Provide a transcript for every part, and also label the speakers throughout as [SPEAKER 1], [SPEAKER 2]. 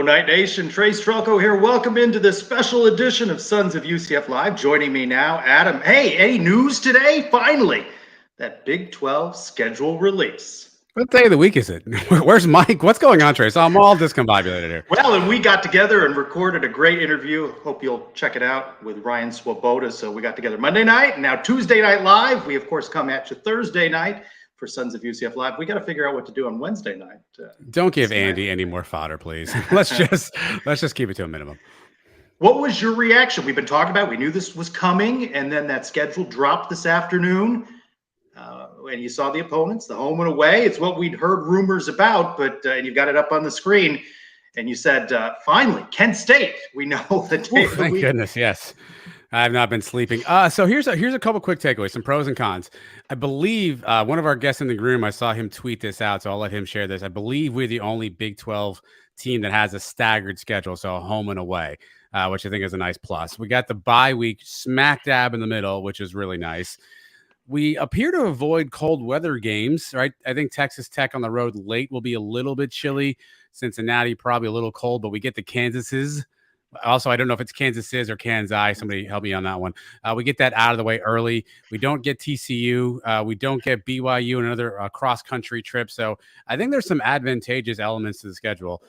[SPEAKER 1] Night Nation. Trace Trelko here. Welcome into this special edition of Sons of UCF Live. Joining me now, Adam. Hey, any news today? Finally, that Big 12 schedule release.
[SPEAKER 2] What day of the week is it? Where's Mike? What's going on, Trace? I'm all discombobulated here.
[SPEAKER 1] Well, and we got together and recorded a great interview. Hope you'll check it out with Ryan Swoboda. So we got together Monday night, and now Tuesday Night Live. We, of course, come at you Thursday night for Sons of UCF Live. We got to figure out what to do on Wednesday night.
[SPEAKER 2] Don't give Andy any more fodder, please. Let's just keep it to a minimum.
[SPEAKER 1] What was your reaction? We've been talking about, we knew this was coming, and then that schedule dropped this afternoon. And you saw the opponents, the home and away. It's what we'd heard rumors about, but and you've got it up on the screen. And you said, finally, Kent State. We know the day.
[SPEAKER 2] Thank goodness, yes. I have not been sleeping. So here's a couple quick takeaways, some pros and cons. I believe one of our guests in the room, I saw him tweet this out, so I'll let him share this. I believe we're the only Big 12 team that has a staggered schedule, so a home and away, which I think is a nice plus. We got the bye week smack dab in the middle, which is really nice. We appear to avoid cold weather games, right? I think Texas Tech on the road late will be a little bit chilly. Cincinnati probably a little cold, but we get the Kansases. Also, I don't know if it's Kansas or Kansas. Somebody help me on that one. We get that out of the way early. We don't get TCU. We don't get BYU and another cross-country trip. So I think there's some advantageous elements to the schedule.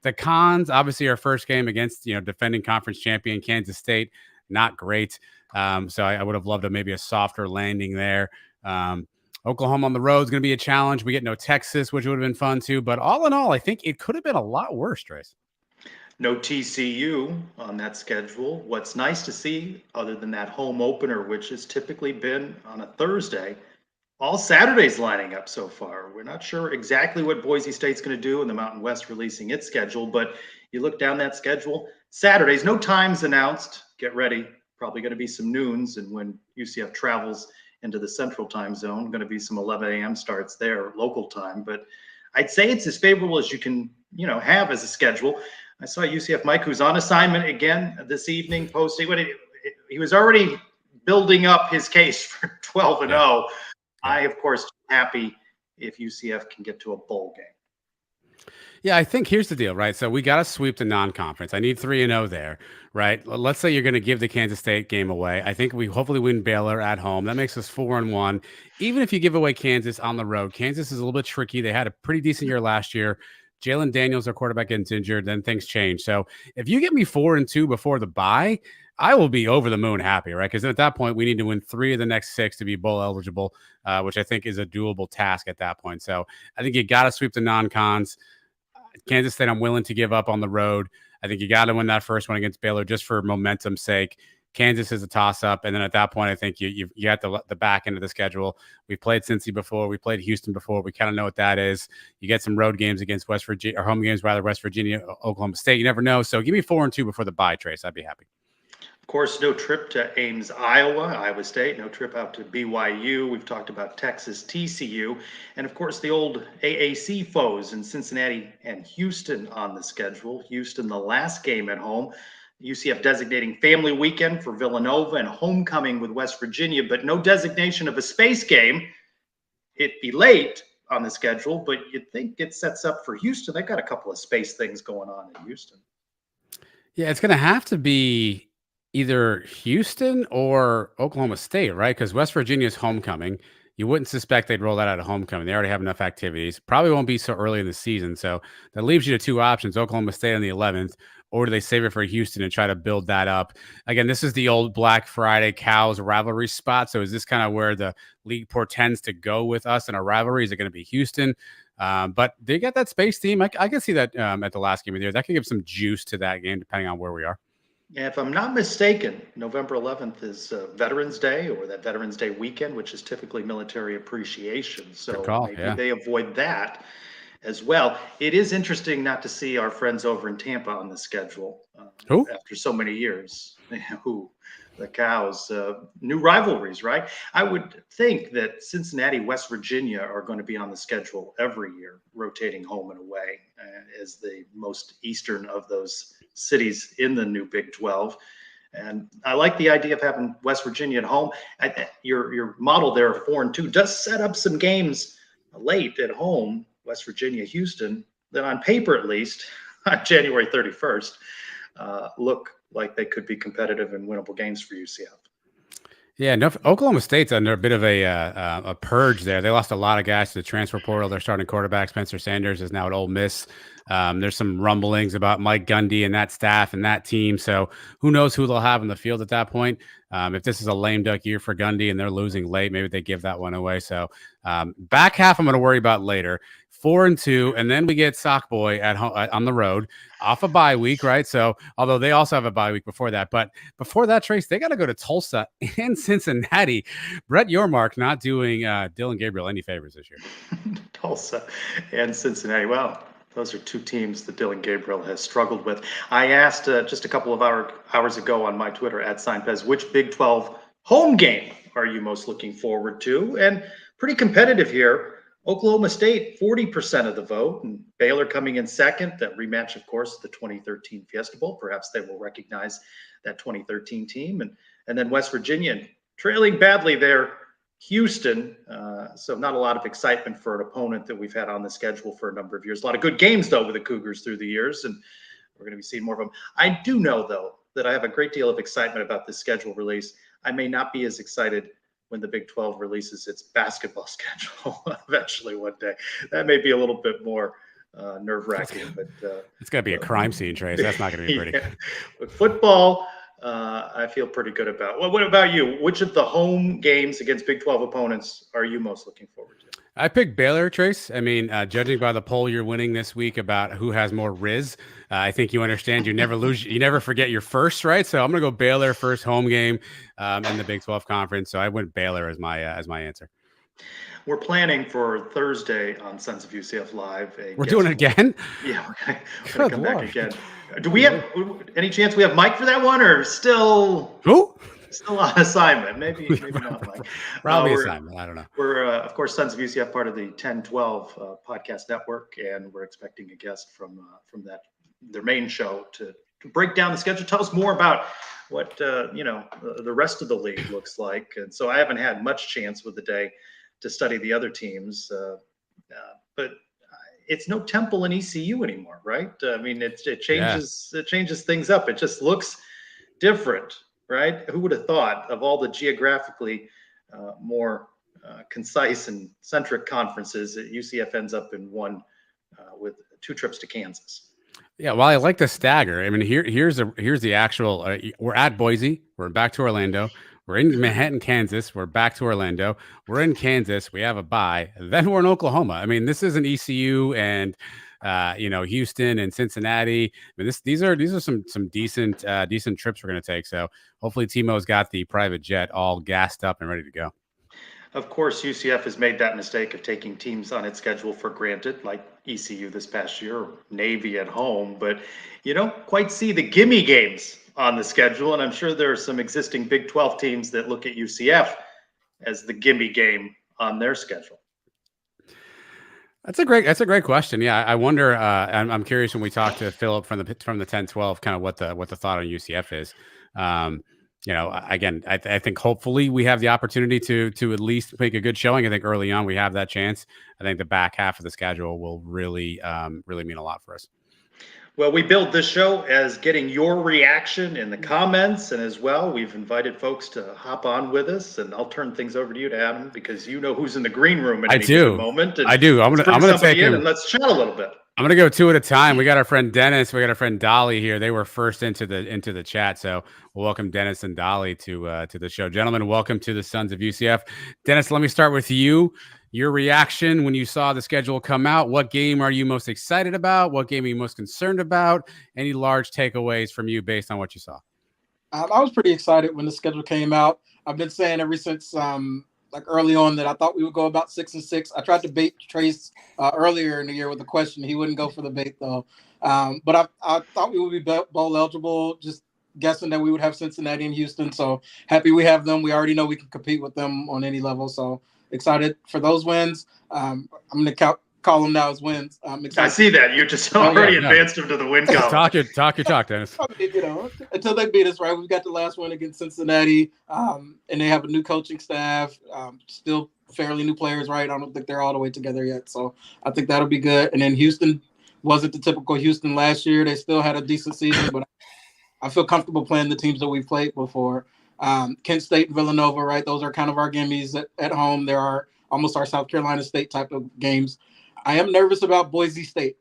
[SPEAKER 2] The cons, obviously, our first game against defending conference champion Kansas State, not great. So I would have loved maybe a softer landing there. Oklahoma on the road is going to be a challenge. We get no Texas, which would have been fun too. But all in all, I think it could have been a lot worse, Trace.
[SPEAKER 1] No TCU on that schedule. What's nice to see, other than that home opener, which has typically been on a Thursday, all Saturdays lining up so far. We're not sure exactly what Boise State's going to do in the Mountain West releasing its schedule, but you look down that schedule, Saturdays, no times announced. Get ready. Probably going to be some noons, and when UCF travels into the Central Time Zone, going to be some 11 a.m. starts there, local time. But I'd say it's as favorable as you can, have as a schedule. I saw UCF Mike, who's on assignment again this evening, posting. He was already building up his case for 12-0. Yeah. I, of course, happy if UCF can get to a bowl game.
[SPEAKER 2] Yeah, I think here's the deal, right? So we got to sweep the non-conference. I need 3-0 there, right? Let's say you're going to give the Kansas State game away. I think we hopefully win Baylor at home. That makes us 4-1. Even if you give away Kansas on the road, Kansas is a little bit tricky. They had a pretty decent year last year. Jalen Daniels, our quarterback, gets injured, then things change. So if you get me 4-2 before the bye, I will be over the moon happy, right? Because at that point, we need to win 3 of the next 6 to be bowl eligible, which I think is a doable task at that point. So I think you got to sweep the non-cons. Kansas State, I'm willing to give up on the road. I think you got to win that first one against Baylor just for momentum's sake. Kansas is a toss-up, and then at that point, I think you got the back end of the schedule. We played Cincy before. We played Houston before. We kind of know what that is. You get some road games against West Virginia, or home games rather, West Virginia, Oklahoma State. You never know. So give me 4-2 before the bye, Trace. I'd be happy.
[SPEAKER 1] Of course, no trip to Ames, Iowa State, no trip out to BYU. We've talked about Texas, TCU, and of course the old AAC foes in Cincinnati and Houston on the schedule. Houston, the last game at home. UCF designating family weekend for Villanova and homecoming with West Virginia, but no designation of a space game. It'd be late on the schedule, but you'd think it sets up for Houston. They've got a couple of space things going on in Houston.
[SPEAKER 2] Yeah, it's going to have to be either Houston or Oklahoma State, right? Because West Virginia's homecoming. You wouldn't suspect they'd roll that out of homecoming. They already have enough activities. Probably won't be so early in the season. So that leaves you to 2 options, Oklahoma State on the 11th, or do they save it for Houston and try to build that up? Again, this is the old Black Friday Cows rivalry spot. So is this kind of where the league portends to go with us in a rivalry? Is it going to be Houston? But they got that space team. I can see that at the last game of the year. That could give some juice to that game, depending on where we are.
[SPEAKER 1] Yeah, if I'm not mistaken, November 11th is Veterans Day, or that Veterans Day weekend, which is typically military appreciation. So maybe they avoid that as well. It is interesting not to see our friends over in Tampa on the schedule after so many years. The Cows, new rivalries, right? I would think that Cincinnati, West Virginia are going to be on the schedule every year, rotating home and away as the most eastern of those cities in the new Big 12. And I like the idea of having West Virginia at home. Your model there of 4-2 does set up some games late at home, West Virginia, Houston, that on paper at least on January 31st look like they could be competitive and winnable games for UCF.
[SPEAKER 2] Yeah, no, Oklahoma State's under a bit of a purge there. They lost a lot of guys to the transfer portal. Their starting quarterback, Spencer Sanders, is now at Ole Miss. There's some rumblings about Mike Gundy and that staff and that team. So who knows who they'll have in the field at that point. If this is a lame duck year for Gundy and they're losing late, maybe they give that one away. So back half I'm going to worry about later. 4-2, and then we get Sock Boy at home on the road off a bye week, right? So although they also have a bye week before that, but before that, Trace, they got to go to Tulsa and Cincinnati. Brett Yormark not doing Dylan Gabriel any favors this year.
[SPEAKER 1] Tulsa and Cincinnati. Well, those are two teams that Dylan Gabriel has struggled with. I asked just a couple of hours ago on my Twitter at SignPez, which Big 12 home game are you most looking forward to? And pretty competitive here. Oklahoma State, 40% of the vote, and Baylor coming in second. That rematch, of course, the 2013 Fiesta Bowl. Perhaps they will recognize that 2013 team. And then West Virginia trailing badly there, Houston. So not a lot of excitement for an opponent that we've had on the schedule for a number of years. A lot of good games, though, with the Cougars through the years, and we're going to be seeing more of them. I do know, though, that I have a great deal of excitement about this schedule release. I may not be as excited when the Big 12 releases its basketball schedule eventually one day. That may be a little bit more nerve-wracking. But
[SPEAKER 2] it's going to be a crime scene, Trace. That's not going to be pretty.
[SPEAKER 1] Yeah. With football, I feel pretty good about. Well, what about you? Which of the home games against Big 12 opponents are you most looking forward to?
[SPEAKER 2] I picked Baylor, Trace. I mean, judging by the poll you're winning this week about who has more Riz, I think you understand you never lose, you never forget your first, right? So I'm going to go Baylor first home game in the Big 12 conference. So I went Baylor as my answer.
[SPEAKER 1] We're planning for Thursday on Sons of UCF Live.
[SPEAKER 2] We're doing it again?
[SPEAKER 1] Yeah, we're going to come back again. Do we have any chance we have Mike for that one, or still?
[SPEAKER 2] Who?
[SPEAKER 1] Still on assignment. Maybe not, Mike.
[SPEAKER 2] Probably assignment. I don't know.
[SPEAKER 1] We're, of course, Sons of UCF, part of the 1012 podcast network, and we're expecting a guest from their main show to break down the schedule. Tell us more about what the rest of the league looks like. And so I haven't had much chance with the day to study the other teams, but it's no Temple and ECU anymore, right? I mean, it changes things up. It just looks different. Right? Who would have thought of all the geographically more concise and centric conferences that UCF ends up in one with 2 trips to Kansas?
[SPEAKER 2] Yeah, well, I like the stagger. I mean, here's the actual. We're at Boise. We're back to Orlando. We're in Manhattan, Kansas. We're back to Orlando. We're in Kansas. We have a bye. Then we're in Oklahoma. I mean, this isn't ECU and Houston and Cincinnati. I mean, these are some decent trips we're going to take. So hopefully Timo's got the private jet all gassed up and ready to go.
[SPEAKER 1] Of course, UCF has made that mistake of taking teams on its schedule for granted, like ECU this past year, or Navy at home, but you don't quite see the gimme games on the schedule. And I'm sure there are some existing Big 12 teams that look at UCF as the gimme game on their schedule.
[SPEAKER 2] That's a great question. Yeah, I wonder. I'm curious when we talk to Philip from the 10-12, kind of what the thought on UCF is. Again, I think hopefully we have the opportunity to at least make a good showing. I think early on we have that chance. I think the back half of the schedule will really mean a lot for us.
[SPEAKER 1] Well, we build this show as getting your reaction in the comments, and as well, we've invited folks to hop on with us. And I'll turn things over to you, to Adam, because you know who's in the green room at any given moment. And
[SPEAKER 2] I do. I'm gonna take him
[SPEAKER 1] and let's chat a little bit.
[SPEAKER 2] I'm gonna go 2 at a time. We got our friend Dennis. We got our friend Dolly here. They were first into the chat, so we'll welcome Dennis and Dolly to the show. Gentlemen, welcome to the Sons of UCF. Dennis, let me start with you. Your reaction when you saw the schedule come out. What game are you most excited about? What game are you most concerned about? Any large takeaways from you based on what you saw?
[SPEAKER 3] I was pretty excited when the schedule came out. I've been saying ever since early on that I thought we would go about 6-6. I tried to bait Trace earlier in the year with a question. He wouldn't go for the bait though. But I thought we would be bowl eligible, just guessing that we would have Cincinnati and Houston. So happy we have them. We already know we can compete with them on any level. So excited for those wins. I'm going to call them now as wins.
[SPEAKER 1] I see that. You just already advanced them to the win column.
[SPEAKER 2] Talk your talk, Dennis.
[SPEAKER 3] Until they beat us, right? We've got the last one against Cincinnati, and they have a new coaching staff, still fairly new players, right? I don't think they're all the way together yet. So I think that'll be good. And then Houston, wasn't the typical Houston last year. They still had a decent season, but I feel comfortable playing the teams that we've played before. Kent State and Villanova, right? Those are kind of our gimmies at home. There are almost our South Carolina State type of games. I am nervous about Boise State.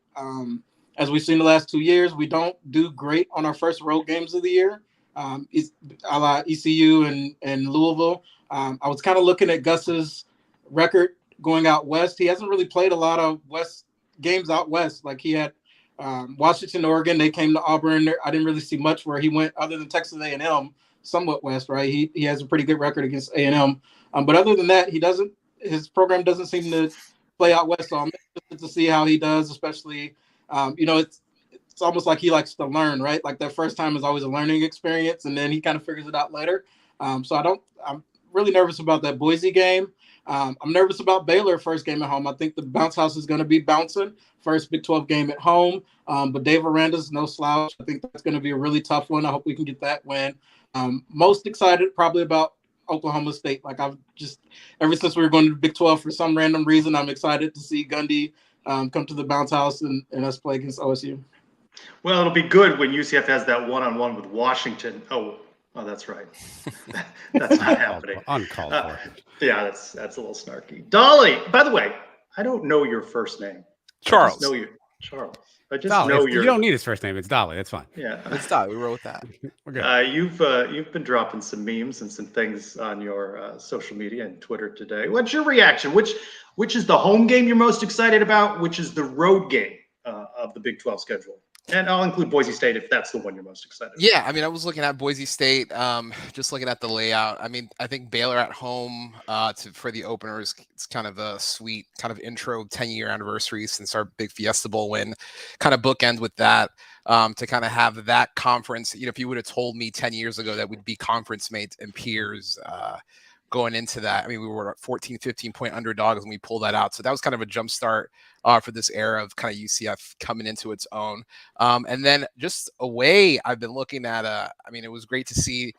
[SPEAKER 3] As we've seen the last 2 years, we don't do great on our first road games of the year. A la ECU and Louisville. I was kind of looking at Gus's record going out west. He hasn't really played a lot of West games out west. Like he had Washington, Oregon. They came to Auburn. I didn't really see much where he went other than Texas A&M, somewhat west, right? He has a pretty good record against A&M. But other than that, his program doesn't seem to play out west. So I'm interested to see how he does, especially, it's almost like he likes to learn, right? Like that first time is always a learning experience, and then he kind of figures it out later. I'm really nervous about that Boise game. I'm nervous about Baylor first game at home. I think the bounce house is going to be bouncing first Big 12 game at home. But Dave Aranda's no slouch. I think that's going to be a really tough one. I hope we can get that win. Most excited probably about Oklahoma State. Like I've just, ever since we were going to Big 12 for some random reason, I'm excited to see Gundy come to the bounce house and us play against OSU.
[SPEAKER 1] Well, it'll be good when UCF has that one-on-one with Washington. Oh, that's right. That's not happening.
[SPEAKER 2] Uncalled for.
[SPEAKER 1] Yeah, that's a little snarky. Dolly, by the way, I don't know your first name.
[SPEAKER 4] Charles.
[SPEAKER 1] I just know you, Charles. I just
[SPEAKER 2] Dolly,
[SPEAKER 1] know
[SPEAKER 2] you don't need his first name. It's Dolly. That's fine.
[SPEAKER 1] Yeah,
[SPEAKER 4] It's Dolly. We wrote that.
[SPEAKER 2] We're good.
[SPEAKER 1] You've been dropping some memes and some things on your social media and Twitter today. What's your reaction? Which is the home game you're most excited about? Which is the road game of the Big 12 schedule? And I'll include Boise State if that's the one you're most excited about.
[SPEAKER 4] Yeah, I mean, I was looking at Boise State, just looking at the layout. I mean, I think Baylor at home for the openers, it's kind of a sweet kind of intro 10-year anniversary since our big Fiesta Bowl win. Kind of bookend with that to kind of have that conference. If you would have told me 10 years ago that we'd be conference mates and peers going into that. I mean, we were 14, 15-point underdogs and we pulled that out. So that was kind of a jump start for this era of kind of UCF coming into its own. And then just away, I've been looking at, it was great to see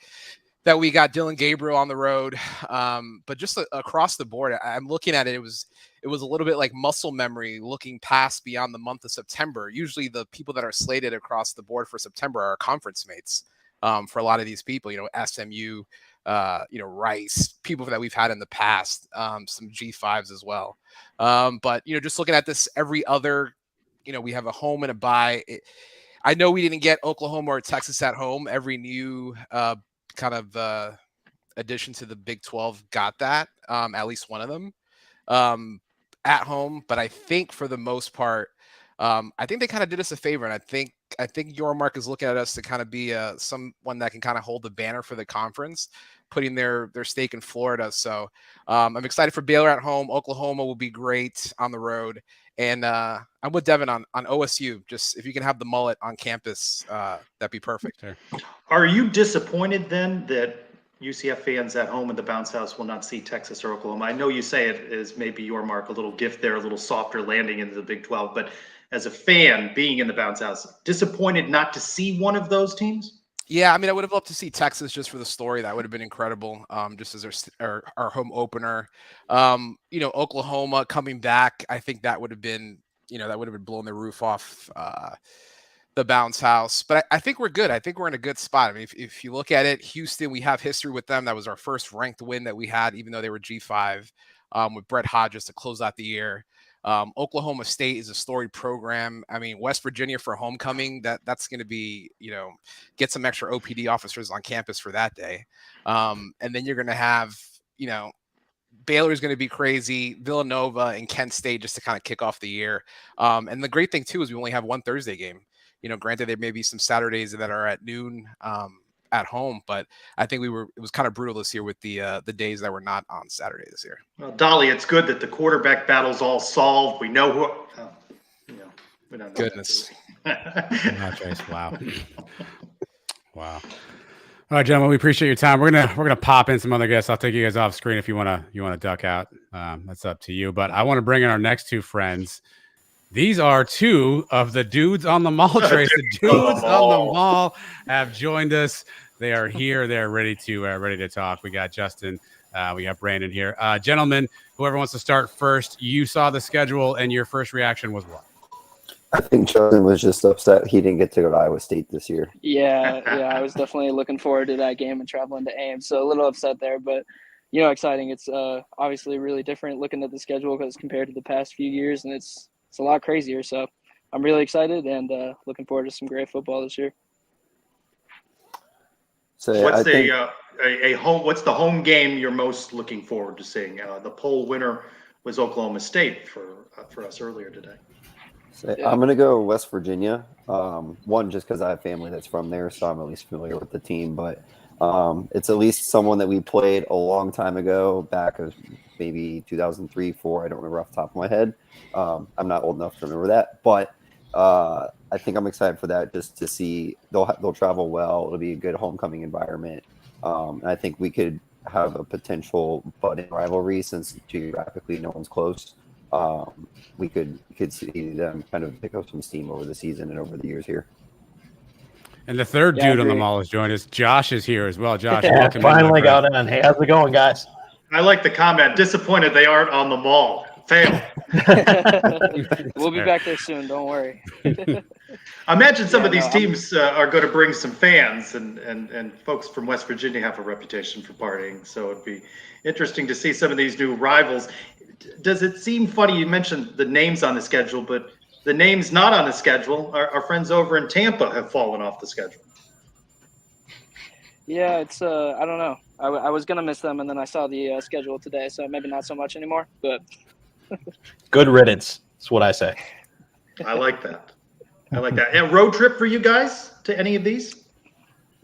[SPEAKER 4] that we got Dylan Gabriel on the road. But just across the board, I'm looking at it. It was a little bit like muscle memory looking past beyond the month of September. Usually the people that are slated across the board for September are conference mates for a lot of these people, SMU, Rice, people that we've had in the past, some G5s as well. But, just looking at this every other, we have a home and a bye. I know we didn't get Oklahoma or Texas at home. Every new kind of addition to the Big 12 got that, at least one of them at home. But I think for the most part, I think they kind of did us a favor. And I think Yormark is looking at us to kind of be someone that can kind of hold the banner for the conference, putting their stake in Florida. So I'm excited for Baylor at home. Oklahoma will be great on the road. And I'm with Devin on OSU. Just if you can have the mullet on campus, that'd be perfect.
[SPEAKER 2] Sure.
[SPEAKER 1] Are you disappointed then that UCF fans at home in the bounce house will not see Texas or Oklahoma? I know you say it is maybe Yormark, a little gift there, a little softer landing into the Big 12, but as a fan being in the bounce house, disappointed not to see one of those teams?
[SPEAKER 4] Yeah, I mean, I would have loved to see Texas just for the story. That would have been incredible, just as our home opener. Oklahoma coming back, I think that would have been, that would have been blowing the roof off the bounce house. But I think we're good. I think we're in a good spot. I mean, if you look at it, Houston, we have history with them. That was our first ranked win that we had, even though they were G5 with Brett Hodges to close out the year. Oklahoma State is a storied program. I mean, West Virginia for homecoming, that's going to be, get some extra OPD officers on campus for that day. And then you're going to have, Baylor's going to be crazy, Villanova and Kent State just to kind of kick off the year. And the great thing too is we only have one Thursday game. Granted there may be some Saturdays that are at noon at home, but I think it was kind of brutal this year with the days that were not on Saturday this year.
[SPEAKER 1] Well, Dolly, it's good that the quarterback battle's all solved. We know who. We don't know.
[SPEAKER 4] Goodness.
[SPEAKER 2] Wow. Wow. All right, gentlemen, we appreciate your time. We're gonna pop in some other guests. I'll take you guys off screen if you wanna duck out. That's up to you. But I want to bring in our next two friends. These are two of the dudes on the mall trace. The dudes on the mall have joined us. They are here. They're ready to talk. We got Justin. We got Brandon here. Gentlemen, whoever wants to start first, you saw the schedule and your first reaction was what?
[SPEAKER 5] I think Justin was just upset he didn't get to go to Iowa State this year.
[SPEAKER 6] Yeah, I was definitely looking forward to that game and traveling to Ames, so a little upset there, but exciting. It's obviously really different looking at the schedule because compared to the past few years, and it's a lot crazier. So I'm really excited and looking forward to some great football this year.
[SPEAKER 5] So
[SPEAKER 1] What's what's the home game you're most looking forward to seeing? The poll winner was Oklahoma State for us earlier today.
[SPEAKER 5] So I'm going to go West Virginia. One, just because I have family that's from there, so I'm at least familiar with the team. But it's at least someone that we played a long time ago, back as maybe 2003, 2004. I don't remember off the top of my head. I'm not old enough to remember that. But I think I'm excited for that, just to see they'll travel well. It'll be a good homecoming environment. And I think we could have a potential budding rivalry since geographically no one's close. We could see them kind of pick up some steam over the season and over the years here.
[SPEAKER 2] And the third dude on the mall has joined us. Josh is here as well. Josh, welcome.
[SPEAKER 7] Finally got on. Hey, how's it going, guys?
[SPEAKER 1] I like the comment. Disappointed they aren't on the mall. Fail.
[SPEAKER 6] We'll be back there soon. Don't worry.
[SPEAKER 1] I imagine some of these teams are going to bring some fans, and folks from West Virginia have a reputation for partying. So it'd be interesting to see some of these new rivals. Does it seem funny? You mentioned the names on the schedule, but the names not on the schedule, our friends over in Tampa have fallen off the schedule.
[SPEAKER 6] Yeah, it's I don't know. I was gonna miss them, and then I saw the schedule today, so maybe not so much anymore. But
[SPEAKER 7] good riddance. That's what I say.
[SPEAKER 1] I like that. And road trip for you guys to any of these?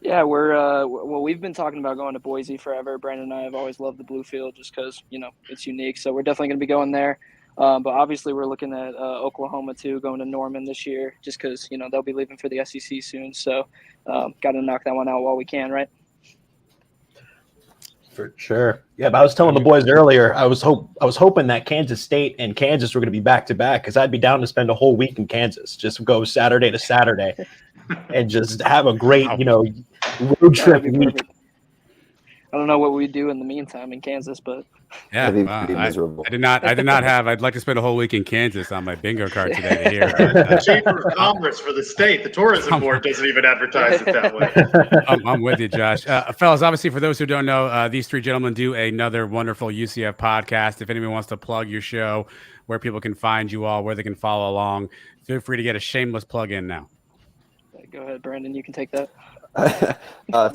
[SPEAKER 6] Yeah, we've been talking about going to Boise forever. Brandon and I have always loved the Blue Field just because it's unique. So we're definitely going to be going there. But obviously we're looking at Oklahoma too, going to Norman this year, just because they'll be leaving for the SEC soon. So got to knock that one out while we can, right?
[SPEAKER 7] For sure. Yeah, but I was telling the boys earlier, I was hoping that Kansas State and Kansas were going to be back to back, because I'd be down to spend a whole week in Kansas, just go Saturday to Saturday, and just have a great road trip week.
[SPEAKER 6] I don't know what we do in the meantime in Kansas, but
[SPEAKER 2] yeah, I did not have. I'd like to spend a whole week in Kansas on my bingo card today to hear.
[SPEAKER 1] The Chamber of Commerce for the state, the tourism board doesn't even advertise it that way.
[SPEAKER 2] I'm with you, Josh. Fellas, obviously, for those who don't know, these three gentlemen do another wonderful UCF podcast. If anyone wants to plug your show, where people can find you all, where they can follow along, feel free to get a shameless plug in now.
[SPEAKER 6] Go ahead, Brandon. You can take that.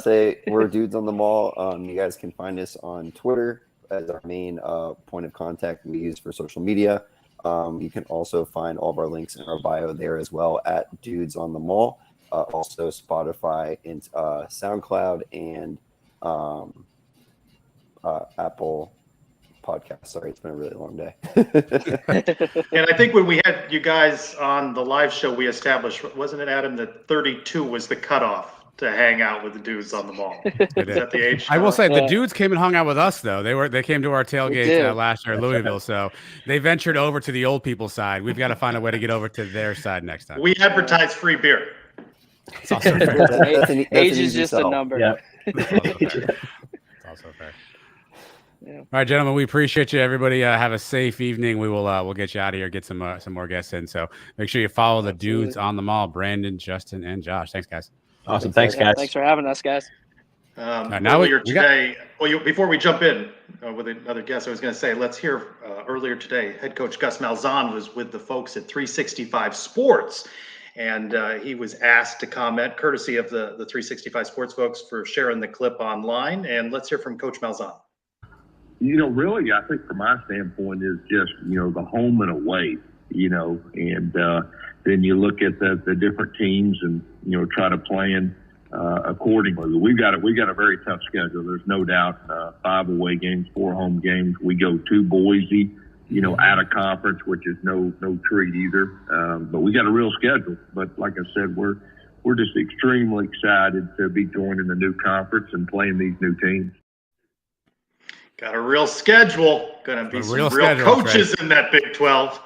[SPEAKER 5] Say we're Dudes on the Mall. You guys can find us on Twitter as our main point of contact we use for social media. You can also find all of our links in our bio there as well at Dudes on the Mall. Also Spotify and SoundCloud and Apple Podcasts. Sorry, it's been a really long day.
[SPEAKER 1] And I think when we had you guys on the live show, we established, wasn't it, Adam, that 32 was the cutoff to hang out with the Dudes on the Mall? Is that the age?
[SPEAKER 2] I will say the Dudes came and hung out with us though. They came to our tailgate last year at Louisville, so they ventured over to the old people's side. We've got to find a way to get over to their side next time.
[SPEAKER 1] We advertise free beer.
[SPEAKER 2] It's also fair.
[SPEAKER 6] Age is just a number.
[SPEAKER 7] Yeah.
[SPEAKER 2] It's also fair. Yeah. All right, gentlemen, we appreciate you. Everybody have a safe evening. We'll get you out of here, get some more guests in. So make sure you follow the Dudes on the Mall, Brandon, Justin, and Josh. Thanks, guys.
[SPEAKER 7] Awesome. Thanks, guys.
[SPEAKER 6] Thanks for having us, guys.
[SPEAKER 1] Before we jump in with another guest, I was going to say, let's hear earlier today, head coach Gus Malzahn was with the folks at 365 Sports, and he was asked to comment, courtesy of the 365 Sports folks, for sharing the clip online. And let's hear from Coach Malzahn.
[SPEAKER 8] Really, I think from my standpoint is just, the home and away, and then you look at the different teams and, try to plan accordingly. We've got a very tough schedule. There's no doubt. 5 away games, 4 home games. We go to Boise, at a conference, which is no treat either. But we got a real schedule. But like I said, we're just extremely excited to be joining the new conference and playing these new teams.
[SPEAKER 1] Got a real schedule. Going to be some real coaches in that Big 12.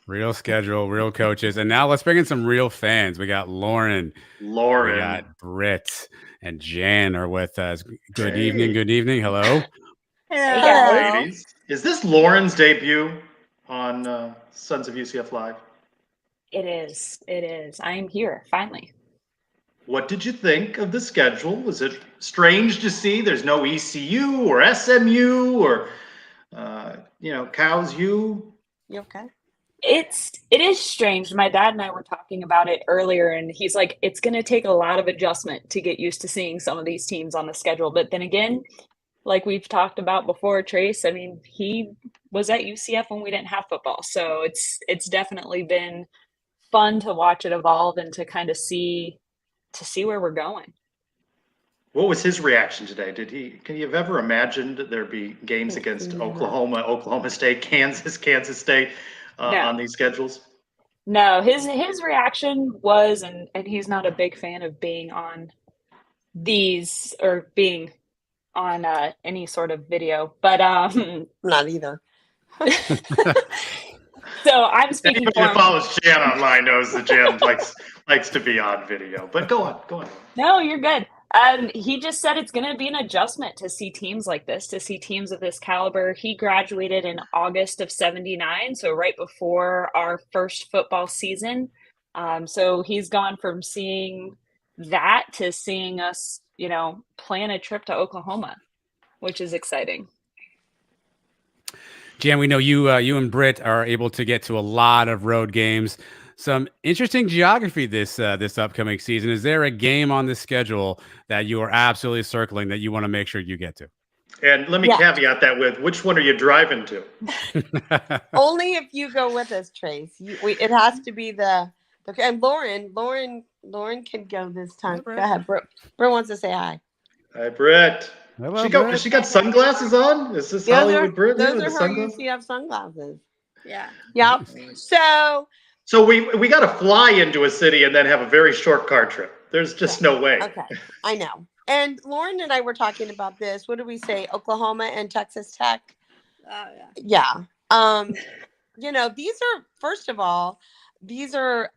[SPEAKER 2] Real schedule, real coaches. And now let's bring in some real fans. We got Lauren. We got Britt and Jan are with us. Good evening. Good evening. Hello.
[SPEAKER 9] Hello.
[SPEAKER 1] Ladies. Is this Lauren's debut on Sons of UCF Live?
[SPEAKER 9] It is. It is. I am here finally.
[SPEAKER 1] What did you think of the schedule? Was it strange to see there's no ECU or SMU or, Cows U?
[SPEAKER 10] You okay?
[SPEAKER 9] It is strange. My dad and I were talking about it earlier, and he's like, it's going to take a lot of adjustment to get used to seeing some of these teams on the schedule. But then again, like we've talked about before, Trace, I mean, he was at UCF when we didn't have football. So it's definitely been fun to watch it evolve and to kind of see where we're going.
[SPEAKER 1] What was his reaction today? Can you have ever imagined there'd be games against Oklahoma, Oklahoma State, Kansas State on these schedules?
[SPEAKER 9] No, his reaction was, and he's not a big fan of being on these or being on any sort of video, but
[SPEAKER 10] not either.
[SPEAKER 9] So I'm speaking
[SPEAKER 1] Anybody who follows Jan online knows that Jan likes to be on video. But go on.
[SPEAKER 9] No, you're good. He just said it's going to be an adjustment to see teams like this, to see teams of this caliber. He graduated in August of '79, so right before our first football season. So he's gone from seeing that to seeing us, plan a trip to Oklahoma, which is exciting.
[SPEAKER 2] Jan, we know you and Britt are able to get to a lot of road games. Some interesting geography this upcoming season. Is there a game on the schedule that you are absolutely circling that you want to make sure you get to?
[SPEAKER 1] And let me caveat that with, which one are you driving to?
[SPEAKER 10] Only if you go with us, Trace. It has to be and Lauren can go this time. Go ahead. Britt wants to say hi.
[SPEAKER 1] Hi, Britt.
[SPEAKER 2] Hello,
[SPEAKER 1] She got sunglasses on? Is this Hollywood Britt?
[SPEAKER 10] Those are her UCF sunglasses.
[SPEAKER 9] Yeah.
[SPEAKER 10] Yep.
[SPEAKER 1] So we got to fly into a city and then have a very short car trip. There's just no way.
[SPEAKER 10] Okay, I know. And Lauren and I were talking about this. What did we say? Oklahoma and Texas Tech.
[SPEAKER 9] Oh yeah.
[SPEAKER 10] Yeah. These are, first of all, we want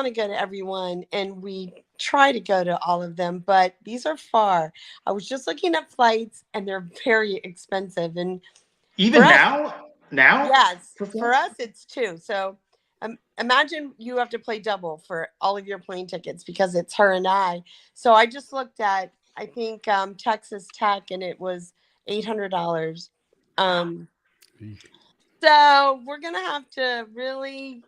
[SPEAKER 10] to go to everyone and we try to go to all of them, but these are far. I was just looking at flights and they're very expensive. And
[SPEAKER 1] even now?
[SPEAKER 10] Yes. For us, it's two. So imagine you have to play double for all of your plane tickets because it's her and I. So I just looked at, I think, Texas Tech, and it was $800. So we're going to have to really,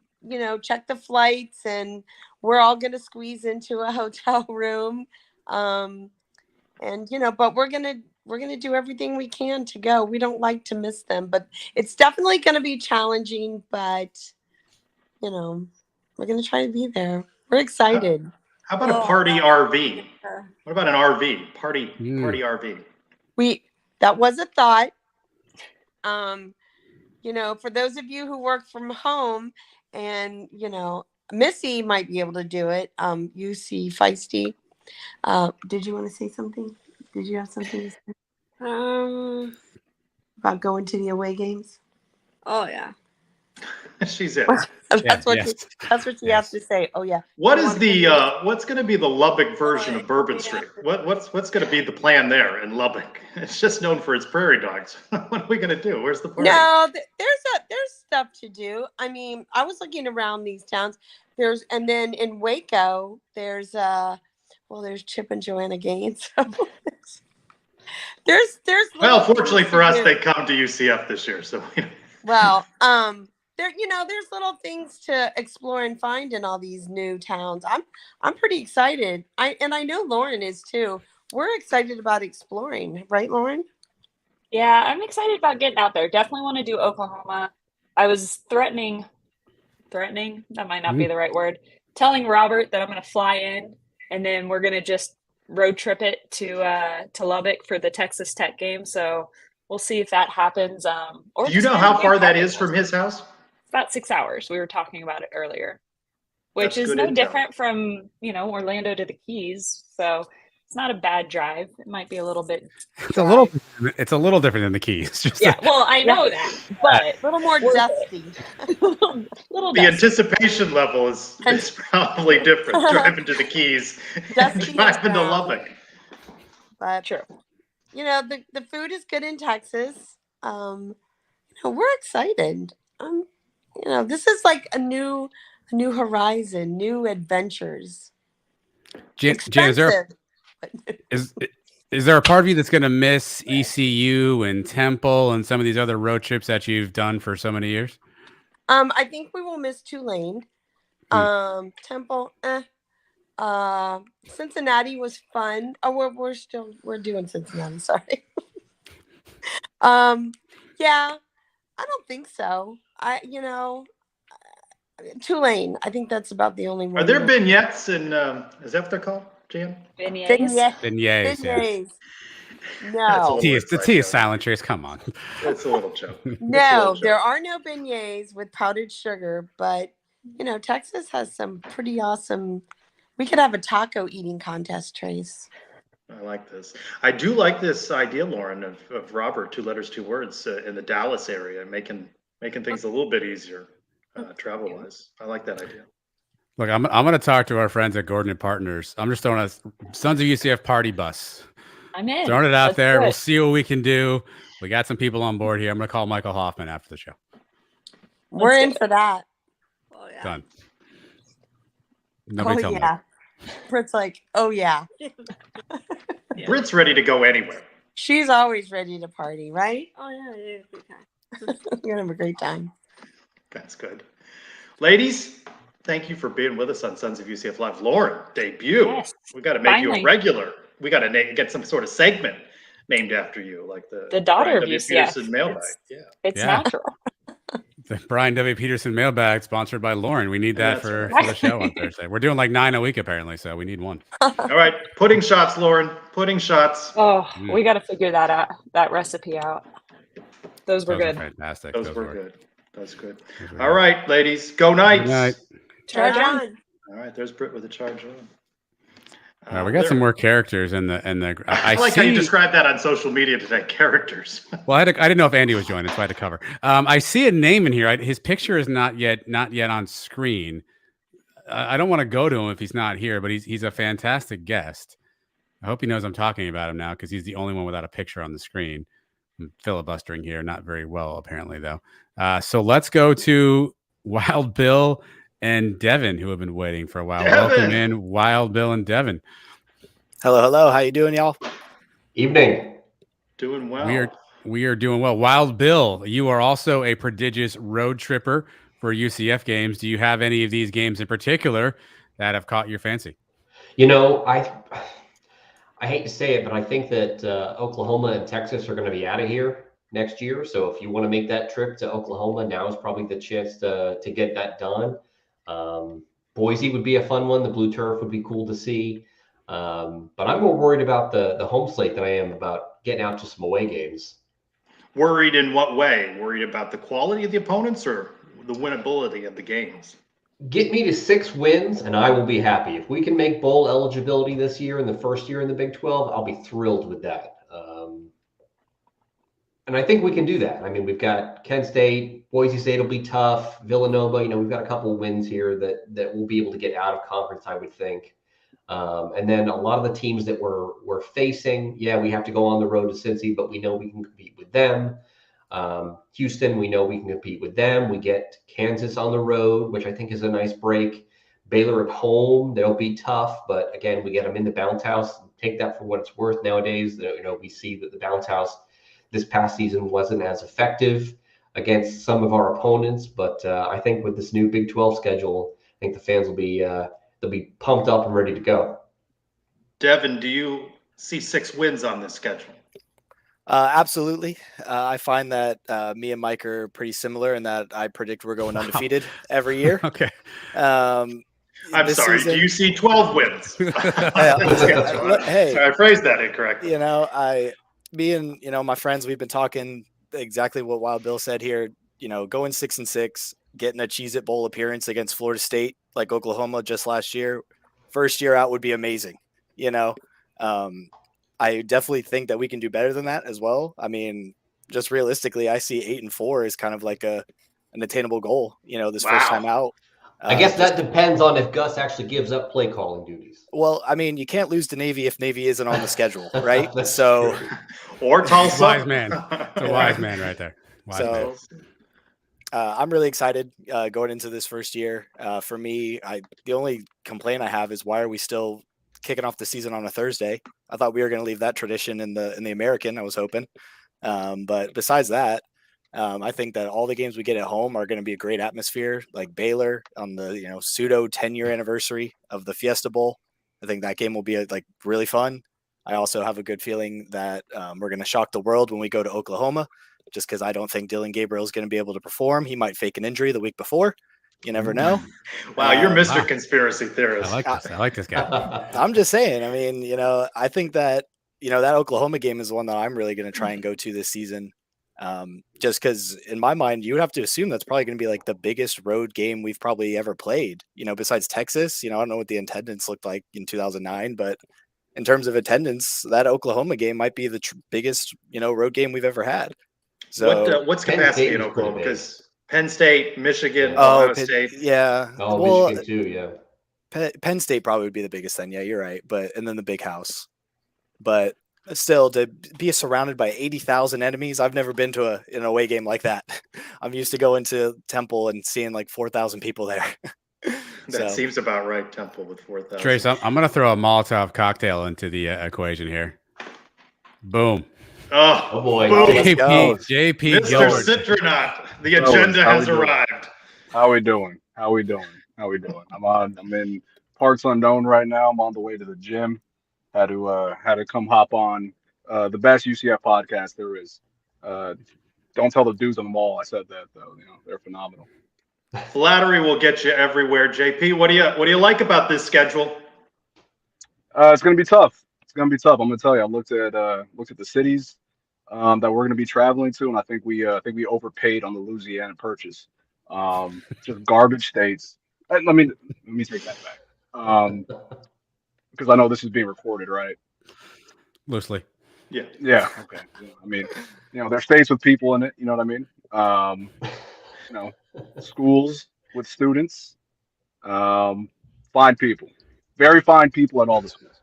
[SPEAKER 10] check the flights, and we're all going to squeeze into a hotel room. But we're going to do everything we can to go. We don't like to miss them, but it's definitely going to be challenging, but we're going to try to be there. We're excited.
[SPEAKER 1] How about a party RV? What about an RV? Party RV.
[SPEAKER 10] That was a thought. For those of you who work from home and, Missy might be able to do it. UC Feisty. Did you want to say something? Did you have something to say? About going to the away games?
[SPEAKER 9] Oh yeah.
[SPEAKER 1] She's in.
[SPEAKER 10] That's what she has to say. Oh yeah.
[SPEAKER 1] What's going to be the Lubbock version of Bourbon Street? What's going to be the plan there in Lubbock? It's just known for its prairie dogs. What are we going to do? Where's the party?
[SPEAKER 10] No, there's stuff to do. I mean, I was looking around these towns. And then in Waco, there's Chip and Joanna Gaines. there's
[SPEAKER 1] fortunately for us, they come to UCF this year, so there's little things to explore and find in all these new towns. I'm pretty excited. I know Lauren is too. We're excited about exploring, right, Lauren?
[SPEAKER 9] Yeah, I'm excited about getting out there. Definitely want to do Oklahoma. I was threatening, that might not be the right word, telling Robert that I'm going to fly in and then we're going to just road trip it to Lubbock for the Texas Tech game. So we'll see if that happens.
[SPEAKER 1] Do you know how far that is from his house?
[SPEAKER 9] About 6 hours. We were talking about it earlier, which
[SPEAKER 1] That's
[SPEAKER 9] is
[SPEAKER 1] good
[SPEAKER 9] no
[SPEAKER 1] intel.
[SPEAKER 9] different from, Orlando to the Keys. So it's not a bad drive. It might be a little bit.
[SPEAKER 2] It's a little different than the Keys.
[SPEAKER 9] Well, I know that, but
[SPEAKER 10] a little more dusty.
[SPEAKER 9] little
[SPEAKER 1] The
[SPEAKER 9] dusty.
[SPEAKER 1] anticipation level is probably different driving to the Keys and driving to Lubbock.
[SPEAKER 10] But
[SPEAKER 9] True.
[SPEAKER 10] The food is good in Texas. We're excited. This is like a new a new horizon, new adventures.
[SPEAKER 2] Jan,
[SPEAKER 10] Expensive.
[SPEAKER 2] is there a part of you that's going to miss ECU and Temple and some of these other road trips that you've done for so many years?
[SPEAKER 10] I think we will miss Tulane. Temple, Cincinnati was fun. Oh, we're doing Cincinnati. Sorry. Yeah, I don't think so. Tulane. I think that's about the only one.
[SPEAKER 1] Are there vignettes in? Is that what they're called, Jan?
[SPEAKER 9] Beignets.
[SPEAKER 2] Beignets. Yeah.
[SPEAKER 10] No.
[SPEAKER 2] The T is silent, Trace. Come on.
[SPEAKER 1] It's a little joke.
[SPEAKER 10] No, there are no beignets with powdered sugar, but Texas has some pretty awesome. We could have a taco eating contest, Trace.
[SPEAKER 1] I like this. I do like this idea, Lauren, of Robert, 2 letters, 2 words, in the Dallas area, making things a little bit easier travel wise. I like that idea.
[SPEAKER 2] Look, I'm going to talk to our friends at Gordon and Partners. I'm just throwing a Sons of UCF party bus.
[SPEAKER 9] I'm in.
[SPEAKER 2] Throwing it out
[SPEAKER 9] Let's
[SPEAKER 2] there.
[SPEAKER 9] do it.
[SPEAKER 2] We'll see what we can do. We got some people on board here. I'm going to call Michael Hoffman after the show.
[SPEAKER 10] We're in for that.
[SPEAKER 9] Oh, yeah.
[SPEAKER 2] Done. Nobody tell me.
[SPEAKER 10] Britt's like, oh yeah.
[SPEAKER 1] Britt's ready to go anywhere.
[SPEAKER 10] She's always ready to party, right?
[SPEAKER 11] Oh yeah, good time.
[SPEAKER 10] You're gonna have a great time.
[SPEAKER 1] That's good. Ladies, thank you for being with us on Sons of UCF Live. Lauren, debut.
[SPEAKER 9] Yes,
[SPEAKER 1] We got to make you
[SPEAKER 9] finally.
[SPEAKER 1] a regular. We got to get some sort of segment named after you, like the
[SPEAKER 9] daughter
[SPEAKER 1] Brian
[SPEAKER 9] of
[SPEAKER 1] W.
[SPEAKER 9] UCF.
[SPEAKER 1] Peterson mailbag.
[SPEAKER 9] It's
[SPEAKER 2] Yeah.
[SPEAKER 9] natural.
[SPEAKER 2] The Brian W. Peterson mailbag sponsored by Lauren. We need that
[SPEAKER 1] That's
[SPEAKER 2] for
[SPEAKER 1] right.
[SPEAKER 2] the show on Thursday. We're doing like 9 a week apparently, so we need one.
[SPEAKER 1] All right, pudding shots, Lauren. Pudding shots.
[SPEAKER 9] Oh, we got to figure that recipe out. Those were good.
[SPEAKER 2] Fantastic.
[SPEAKER 1] Those were good.
[SPEAKER 2] Those were
[SPEAKER 1] All right, ladies, go Knights.
[SPEAKER 2] Good night.
[SPEAKER 10] Charge on.
[SPEAKER 1] All right, there's Britt with a charge on.
[SPEAKER 2] All right, we got some more characters in the
[SPEAKER 1] I like how you described that on social media today. Characters.
[SPEAKER 2] Well, I didn't know if Andy was joining, so I had to cover. I see a name in here. His picture is not yet on screen. I don't want to go to him if he's not here, but he's a fantastic guest. I hope he knows I'm talking about him now because he's the only one without a picture on the screen. I'm filibustering here, not very well apparently though. So let's go to Wild Bill and Devin, who have been waiting for a while.
[SPEAKER 1] Devin.
[SPEAKER 2] Welcome in, Wild Bill and Devin.
[SPEAKER 12] Hello. How you doing, y'all?
[SPEAKER 7] Evening.
[SPEAKER 1] Doing well.
[SPEAKER 2] We are doing well. Wild Bill, you are also a prodigious road tripper for UCF games. Do you have any of these games in particular that have caught your fancy?
[SPEAKER 13] I hate to say it, but I think that Oklahoma and Texas are going to be out of here next year. So if you want to make that trip to Oklahoma, now is probably the chance to get that done. Boise would be a fun one. The blue turf would be cool to see. But I'm more worried about the home slate than I am about getting out to some away games.
[SPEAKER 1] Worried in what way? Worried about the quality of the opponents or the winnability of the games?
[SPEAKER 13] Get me to 6 wins and I will be happy. If we can make bowl eligibility this year in the first year in the Big 12, I'll be thrilled with that. And I think we can do that. I mean, we've got Kent State, Boise State will be tough, Villanova, we've got a couple of wins here that we'll be able to get out of conference, I would think. And then a lot of the teams that we're facing, we have to go on the road to Cincy, but we know we can compete with them. Houston, we know we can compete with them. We get Kansas on the road, which I think is a nice break. Baylor at home, they'll be tough, but again, we get them in the bounce house. Take that for what it's worth nowadays. We see that the bounce house this past season wasn't as effective against some of our opponents, but I think with this new Big 12 schedule, I think the fans will be they'll be pumped up and ready to go.
[SPEAKER 1] Devin, do you see 6 wins on this schedule?
[SPEAKER 12] Absolutely. I find that me and Mike are pretty similar in that I predict we're going undefeated every year.
[SPEAKER 2] Okay.
[SPEAKER 1] I'm sorry.
[SPEAKER 12] Season,
[SPEAKER 1] do you see 12 wins?
[SPEAKER 12] Hey,
[SPEAKER 1] sorry, I phrased that incorrectly.
[SPEAKER 12] Me and my friends, we've been talking exactly what Wild Bill said here. Going 6-6, getting a Cheez-It Bowl appearance against Florida State like Oklahoma just last year. First year out would be amazing. I definitely think that we can do better than that as well. I mean, just realistically, I see 8-4 as kind of like an attainable goal. This first time out.
[SPEAKER 13] I guess that depends on if Gus actually gives up play calling duties.
[SPEAKER 12] Well, I mean, you can't lose to Navy if Navy isn't on the schedule, right? So,
[SPEAKER 1] or Tulsa.
[SPEAKER 2] Wise man. It's a wise man right there. Wise man.
[SPEAKER 12] I'm really excited going into this first year. For me, the only complaint I have is why are we still kicking off the season on a Thursday? I thought we were going to leave that tradition in the American. I was hoping, but besides that, I think that all the games we get at home are going to be a great atmosphere. Like Baylor on the pseudo 10-year anniversary of the Fiesta Bowl. I think that game will be really fun. I also have a good feeling that we're going to shock the world when we go to Oklahoma, just because I don't think Dylan Gabriel is going to be able to perform. He might fake an injury the week before. You never know.
[SPEAKER 1] Wow, you're Mr. Conspiracy Theorist.
[SPEAKER 2] I like this guy.
[SPEAKER 12] I'm just saying. I mean, I think that that Oklahoma game is one that I'm really going to try and go to this season. Just because in my mind, you would have to assume that's probably going to be like the biggest road game we've probably ever played, besides Texas. I don't know what the attendance looked like in 2009, but in terms of attendance, that Oklahoma game might be the biggest, road game we've ever had. So
[SPEAKER 1] what's capacity in Oklahoma? Because Penn State, Michigan, Ohio State.
[SPEAKER 12] Yeah.
[SPEAKER 13] Oh, Michigan too, yeah.
[SPEAKER 12] Penn State probably would be the biggest then. Yeah, you're right. And then the big house. But still, to be surrounded by 80,000 enemies, I've never been to an away game like that. I'm used to going to Temple and seeing like 4,000 people there.
[SPEAKER 1] That seems about right, Temple with 4,000.
[SPEAKER 2] Trace, I'm going to throw a Molotov cocktail into the equation here. Boom.
[SPEAKER 1] Oh
[SPEAKER 13] boy.
[SPEAKER 2] JP
[SPEAKER 1] Mr.
[SPEAKER 2] Gilbert.
[SPEAKER 1] Citronaut, the agenda has arrived.
[SPEAKER 14] How we doing? I'm in parts unknown right now. I'm on the way to the gym. Had to come hop on the best UCF podcast there is. Don't tell the dudes on the mall I said that though. They're phenomenal.
[SPEAKER 1] Flattery will get you everywhere. JP, what do you like about this schedule?
[SPEAKER 14] It's gonna be tough. I'm gonna tell you. I looked at the cities that we're gonna be traveling to, and I think we overpaid on the Louisiana purchase. Just garbage states. Let me take that back. Because I know this is being recorded, right?
[SPEAKER 2] Loosely.
[SPEAKER 1] Yeah.
[SPEAKER 14] Yeah. Okay. I mean, there's states with people in it. You know what I mean? Schools with students. Fine people. Very fine people at all the schools.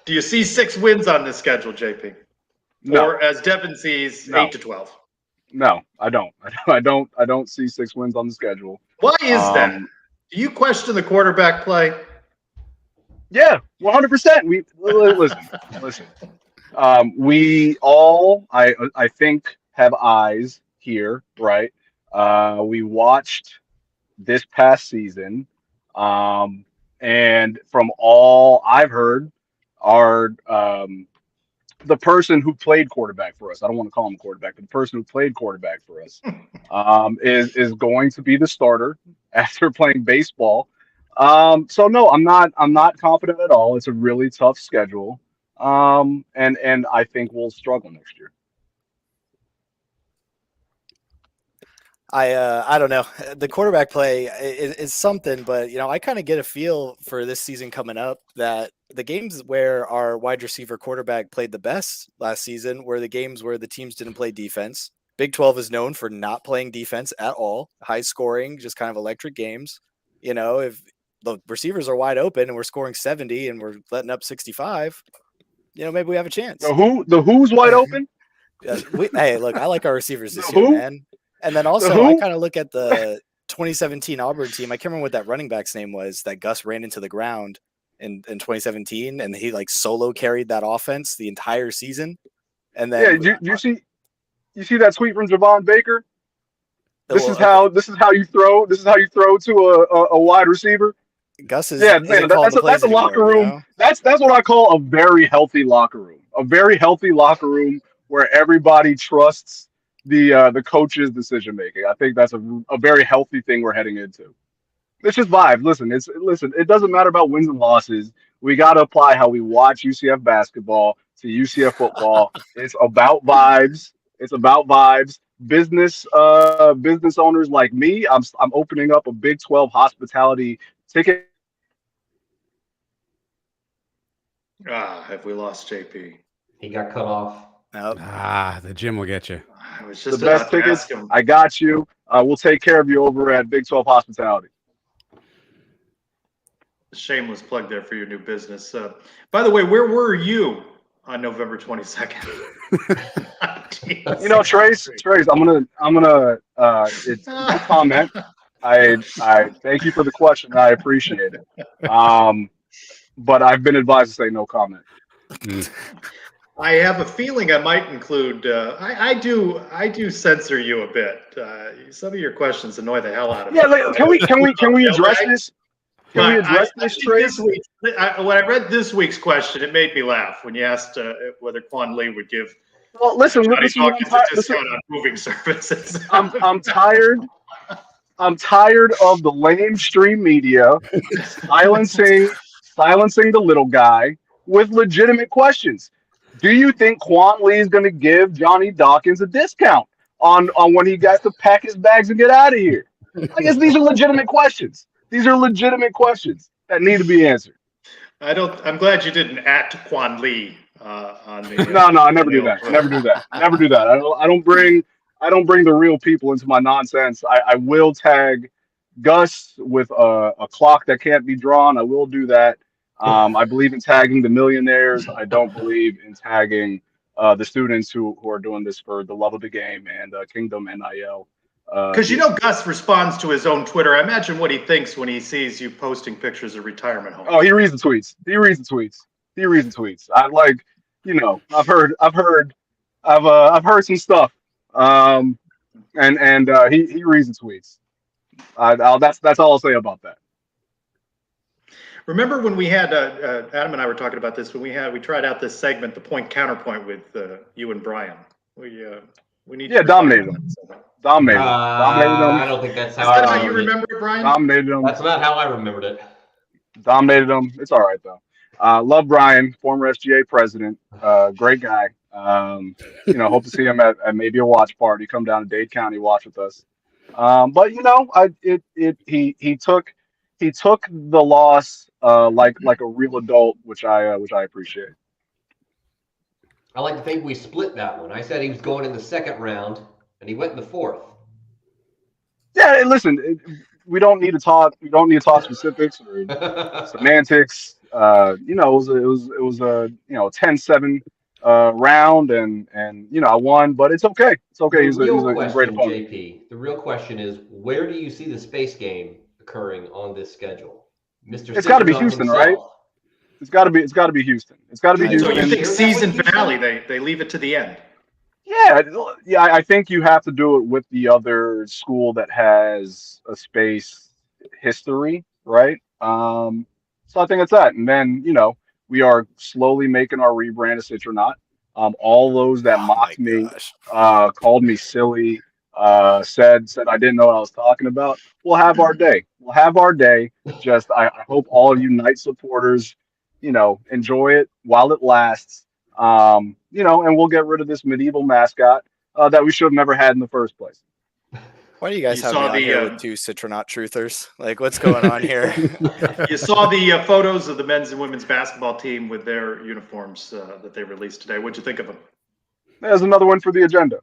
[SPEAKER 1] Do you see 6 wins on this schedule, JP?
[SPEAKER 14] No.
[SPEAKER 1] Or as Devin sees, 8 to 12?
[SPEAKER 14] No, I don't. I don't see 6 wins on the schedule.
[SPEAKER 1] Why is that? Do you question the quarterback play?
[SPEAKER 14] Yeah, 100%. We listen. We all, I think, have eyes here, right? We watched this past season, and from all I've heard, the person who played quarterback for us, I don't want to call him quarterback, but the person who played quarterback for us is going to be the starter after playing baseball. So no, I'm not confident at all. It's a really tough schedule. And I think we'll struggle next year.
[SPEAKER 12] I don't know. The quarterback play is something, but I kind of get a feel for this season coming up that the games where our wide receiver quarterback played the best last season were the games where the teams didn't play defense. Big 12 is known for not playing defense at all, high scoring, just kind of electric games. If the receivers are wide open and we're scoring 70 and we're letting up 65, maybe we have a chance.
[SPEAKER 14] The who's wide open?
[SPEAKER 12] Hey, look, I like our receivers this year, man. And then also, I kind of look at the 2017 Auburn team. I can't remember what that running back's name was that Gus ran into the ground in 2017, and he solo carried that offense the entire season. And then
[SPEAKER 14] you see that tweet from Javon Baker? This is how you throw to a wide receiver.
[SPEAKER 12] Gus is
[SPEAKER 14] that's a locker room. That's what I call a very healthy locker room. A very healthy locker room where everybody trusts the coach's decision making. I think that's a very healthy thing we're heading into. It's just vibe. Listen, it doesn't matter about wins and losses. We got to apply how we watch UCF basketball to UCF football. It's about vibes. Business owners like me, I'm opening up a Big 12 hospitality ticket.
[SPEAKER 1] Have we lost JP?
[SPEAKER 13] He got cut off.
[SPEAKER 12] Nope.
[SPEAKER 2] The gym will get you.
[SPEAKER 1] I was just
[SPEAKER 14] the best tickets. I got you. We'll take care of you over at Big 12 Hospitality.
[SPEAKER 1] Shameless plug there for your new business. By the way, where were you on November 22nd.
[SPEAKER 14] You know, Trace, I'm gonna it's no comment. I thank you for the question. I appreciate it. But I've been advised to say no comment.
[SPEAKER 1] I have a feeling I might include. I do censor you a bit. Some of your questions annoy the hell out of me.
[SPEAKER 14] Yeah, can we address this? Can we address this, Trace?
[SPEAKER 1] When I read this week's question, it made me laugh when you asked whether Quan Lee would give.
[SPEAKER 14] Well, listen.
[SPEAKER 1] Johnny Dawkins a discount on moving services.
[SPEAKER 14] I'm tired. I'm tired of the lamestream media silencing the little guy with legitimate questions. Do you think Quan Lee is going to give Johnny Dawkins a discount on when he has to pack his bags and get out of here? I guess these are legitimate questions. These are legitimate questions that need to be answered.
[SPEAKER 1] I'm glad you didn't at Quan Lee on the.
[SPEAKER 14] No, I never do that. Never do that. I don't bring the real people into my nonsense. I will tag Gus with a clock that can't be drawn. I will do that. I believe in tagging the millionaires. I don't believe in tagging the students who are doing this for the love of the game and Kingdom NIL.
[SPEAKER 1] Because Gus responds to his own Twitter. I imagine what he thinks when he sees you posting pictures of retirement homes.
[SPEAKER 14] Oh, he reads the tweets. I like, I've heard some stuff. And he reads the tweets. That's all I'll say about that.
[SPEAKER 1] Remember when we had Adam and I were talking about this when we tried out this segment, the point counterpoint with you and Brian. We need
[SPEAKER 14] dominated them. Dominated them.
[SPEAKER 13] I don't think that's how.
[SPEAKER 1] Is that how you remember it, Brian?
[SPEAKER 14] Dominated them.
[SPEAKER 13] That's not how I remembered it.
[SPEAKER 14] Dominated them. It's all right though. Love Brian, former SGA president. Great guy. Hope to see him at maybe a watch party. Come down to Dade County, watch with us. But he took the loss like a real adult, which I appreciate.
[SPEAKER 13] I like to think we split that one. I said he was going in the second round, and he went in the fourth.
[SPEAKER 14] Yeah, and listen, we don't need to talk specifics or semantics. It was a 10-7 round, and I won, but it's okay. It's okay. He's a great opponent.
[SPEAKER 13] JP, the real question is, where do you see the space game occurring on this schedule?
[SPEAKER 14] It's got to be Houston, right? It's got to be Houston. It's got to be Houston.
[SPEAKER 1] So you think season finale? They leave it to the end.
[SPEAKER 14] Yeah. I think you have to do it with the other school that has a space history, right? So I think it's that, and then we are slowly making our rebrand of Citronaut. All those that mocked me, called me silly, said I didn't know what I was talking about. We'll have our day. Just I hope all of you Knight supporters, enjoy it while it lasts. And we'll get rid of this medieval mascot that we should have never had in the first place.
[SPEAKER 12] Why do you guys have me on here with two Citronaut truthers? Like, what's going on here?
[SPEAKER 1] You saw the photos of the men's and women's basketball team with their uniforms that they released today. What'd you think of them?
[SPEAKER 14] There's another one for the agenda.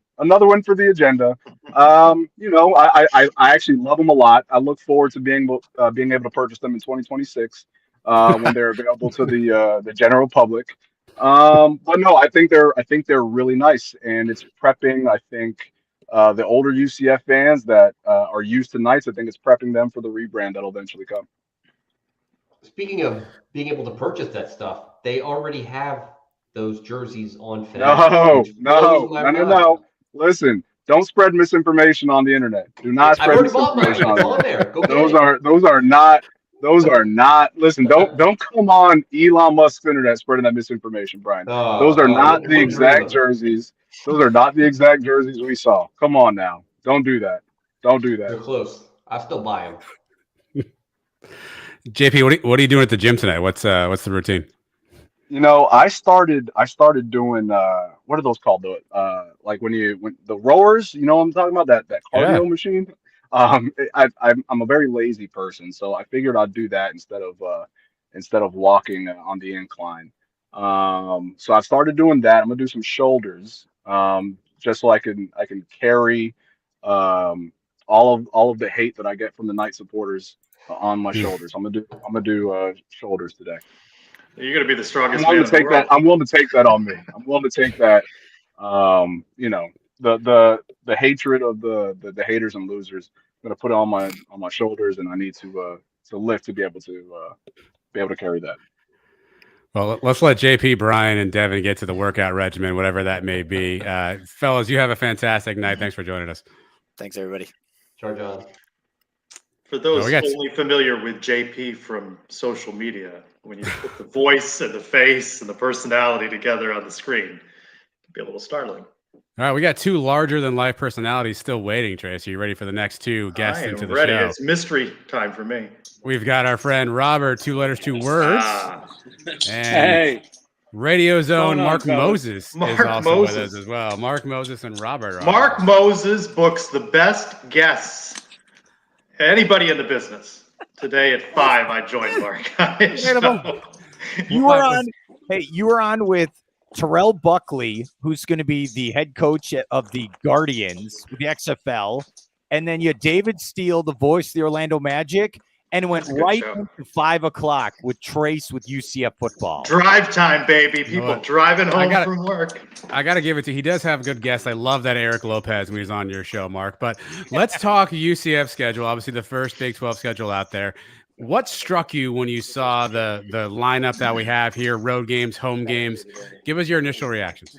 [SPEAKER 14] I actually love them a lot. I look forward to being able to purchase them in 2026 when they're available to the general public. But no, I think they're really nice, and it's prepping. I think the older UCF fans that are used to Knights, I think it's prepping them for the rebrand that'll eventually come.
[SPEAKER 13] Speaking of being able to purchase that stuff, they already have those jerseys on FedEx.
[SPEAKER 14] No. Listen, don't spread misinformation on the internet. Do not spread misinformation on there. Those are not. Listen, don't come on Elon Musk's internet spreading that misinformation, Brian. Those are not the exact jerseys. Those are not the exact jerseys we saw. Come on now. Don't do that.
[SPEAKER 13] They're close. I still buy them.
[SPEAKER 2] JP, what are you doing at the gym tonight? What's the routine?
[SPEAKER 14] I started doing what are those called? Like when the rowers, what I'm talking about, that cardio machine. I'm a very lazy person, so I figured I'd do that instead of walking on the incline. So I started doing that. I'm gonna do some shoulders, just so I can carry all of the hate that I get from the Knight supporters on my shoulders. I'm gonna do shoulders today.
[SPEAKER 1] You're going to be the
[SPEAKER 14] I'm
[SPEAKER 1] strongest
[SPEAKER 14] willing
[SPEAKER 1] man
[SPEAKER 14] to
[SPEAKER 1] in the
[SPEAKER 14] take that.
[SPEAKER 1] world.
[SPEAKER 14] I'm willing to take that on me. I'm willing to take that. You know, the hatred of the haters and losers. I'm gonna put it on my shoulders, and I need to lift to be able to carry that.
[SPEAKER 2] Well, let's let JP, Brian, and Devin get to the workout regimen, whatever that may be. Fellas, you have a fantastic night. Thanks for joining us.
[SPEAKER 12] Thanks, everybody.
[SPEAKER 13] Charge on.
[SPEAKER 1] For those
[SPEAKER 2] we got-
[SPEAKER 1] only familiar with JP from social media, when you put the voice and the face and the personality together on the screen, it can be a little startling.
[SPEAKER 2] All right, we got two larger-than-life personalities still waiting, Trace. Are you ready for the next two guests
[SPEAKER 1] I am
[SPEAKER 2] into the
[SPEAKER 1] ready.
[SPEAKER 2] show?
[SPEAKER 1] It's mystery time for me.
[SPEAKER 2] We've got our friend Robert, 2 letters, 2 words. And
[SPEAKER 15] Hey.
[SPEAKER 2] Radio Zone
[SPEAKER 15] Going on,
[SPEAKER 2] Mark
[SPEAKER 15] fellas?
[SPEAKER 2] Moses
[SPEAKER 1] Mark
[SPEAKER 2] is also with
[SPEAKER 1] Moses.
[SPEAKER 2] us as well. Mark Moses and Robert. Are
[SPEAKER 1] Mark Moses books the best guests anybody in the business. Today at 5, I joined Mark.
[SPEAKER 16] Incredible. You were on. Hey, you were on with Terrell Buckley, who's going to be the head coach of the Guardians with the XFL, and then you had David Steele, the voice of the Orlando Magic, and it went
[SPEAKER 1] That's a good
[SPEAKER 16] right
[SPEAKER 1] show.
[SPEAKER 16] into 5 o'clock with Trace with UCF football.
[SPEAKER 1] Drive time, baby.
[SPEAKER 2] You know
[SPEAKER 1] People
[SPEAKER 2] what?
[SPEAKER 1] driving home
[SPEAKER 2] gotta-
[SPEAKER 1] from work.
[SPEAKER 2] I got to give it to you. He does have good guests. I love that Eric Lopez when he's on your show, Mark. But let's talk UCF schedule. Obviously, the first Big 12 schedule out there. What struck you when you saw the lineup that we have here, road games, home games? Give us your initial reactions.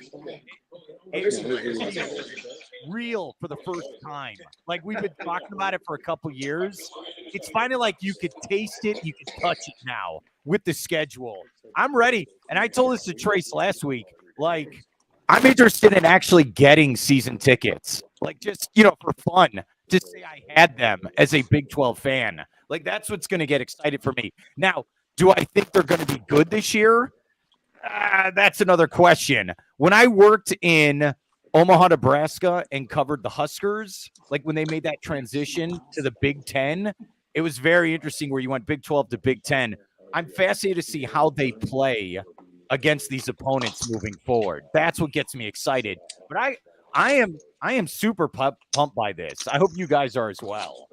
[SPEAKER 16] Real for the first time. Like we've been talking about it for a couple years. It's finally like you could taste it, you can touch it now with the schedule. I'm ready. And I told this to Trace last week. Like, I'm interested in actually getting season tickets. Like just, for fun. To say I had them as a Big 12 fan. Like that's what's going to get excited for me. Now, do I think they're going to be good this year? That's another question. When I worked in Omaha, Nebraska, and covered the Huskers, like when they made that transition to the Big 10, it was very interesting where you went Big 12 to Big 10. I'm fascinated to see how they play against these opponents moving forward. That's what gets me excited. But I am super pumped by this. I hope you guys are as well.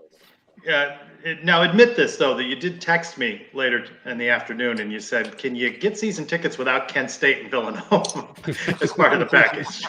[SPEAKER 1] Yeah. Now admit this though, that you did text me later in the afternoon and you said, "Can you get season tickets without Kent State and Villanova as part of the package?"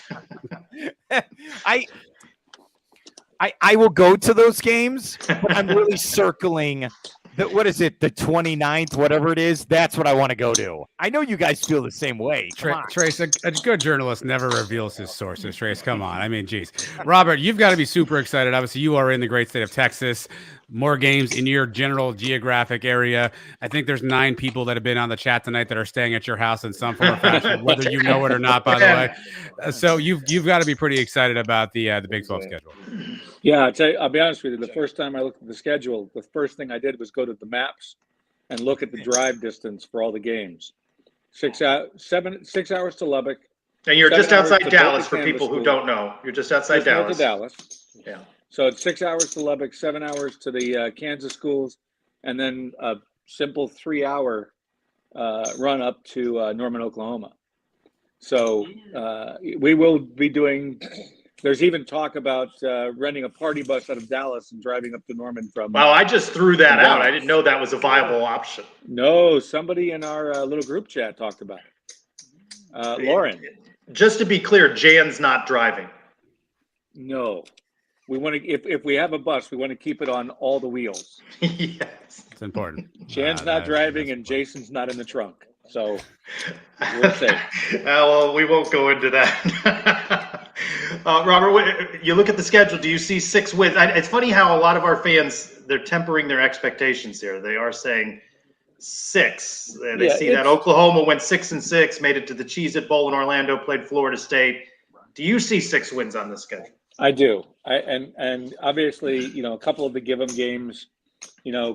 [SPEAKER 16] I will go to those games, but I'm really circling the 29th, whatever it is. That's what I want to go to. I know you guys feel the same way.
[SPEAKER 2] Trace, a good journalist never reveals his sources. Trace, come on. I mean, geez. Robert, you've got to be super excited. Obviously, you are in the great state of Texas. More games in your general geographic area. I think there's 9 people that have been on the chat tonight that are staying at your house in some form or fashion, whether you know it or not, by the way. So you've got to be pretty excited about the Big 12 schedule.
[SPEAKER 15] Yeah, I'll be honest with you. The first time I looked at the schedule, the first thing I did was go to the maps and look at the drive distance for all the games. 6 hours to Lubbock.
[SPEAKER 1] And you're just
[SPEAKER 15] 7 hours
[SPEAKER 1] outside
[SPEAKER 15] to
[SPEAKER 1] Dallas
[SPEAKER 15] both
[SPEAKER 1] for
[SPEAKER 15] the
[SPEAKER 1] people who
[SPEAKER 15] campus
[SPEAKER 1] don't know. You're just outside
[SPEAKER 15] Just north of
[SPEAKER 1] Dallas.
[SPEAKER 15] Dallas.
[SPEAKER 1] Yeah.
[SPEAKER 15] So it's 6 hours to Lubbock, 7 hours to the Kansas schools, and then a simple 3-hour run up to Norman, Oklahoma. So we will be doing. There's even talk about renting a party bus out of Dallas and driving up to Norman from.
[SPEAKER 1] Well, I just threw that out. I
[SPEAKER 15] Dallas.
[SPEAKER 1] didn't know that was a viable option.
[SPEAKER 15] No, somebody in our little group chat talked about it. Lauren.
[SPEAKER 1] Just to be clear, Jan's not driving.
[SPEAKER 15] No, we want to. If we have a bus, we want to keep it on all the wheels.
[SPEAKER 1] Yes,
[SPEAKER 2] it's important.
[SPEAKER 15] Jan's not driving, and Jason's not in the trunk, so we're safe.
[SPEAKER 1] Well, we won't go into that. Robert, you look at the schedule. Do you see 6 wins? It's funny how a lot of our fans, they're tempering their expectations here. They are saying 6. They see that Oklahoma went 6-6, made it to the Cheez-It Bowl in Orlando, played Florida State. Do you see 6 wins on the schedule?
[SPEAKER 15] I do. And obviously, a couple of the give 'em games,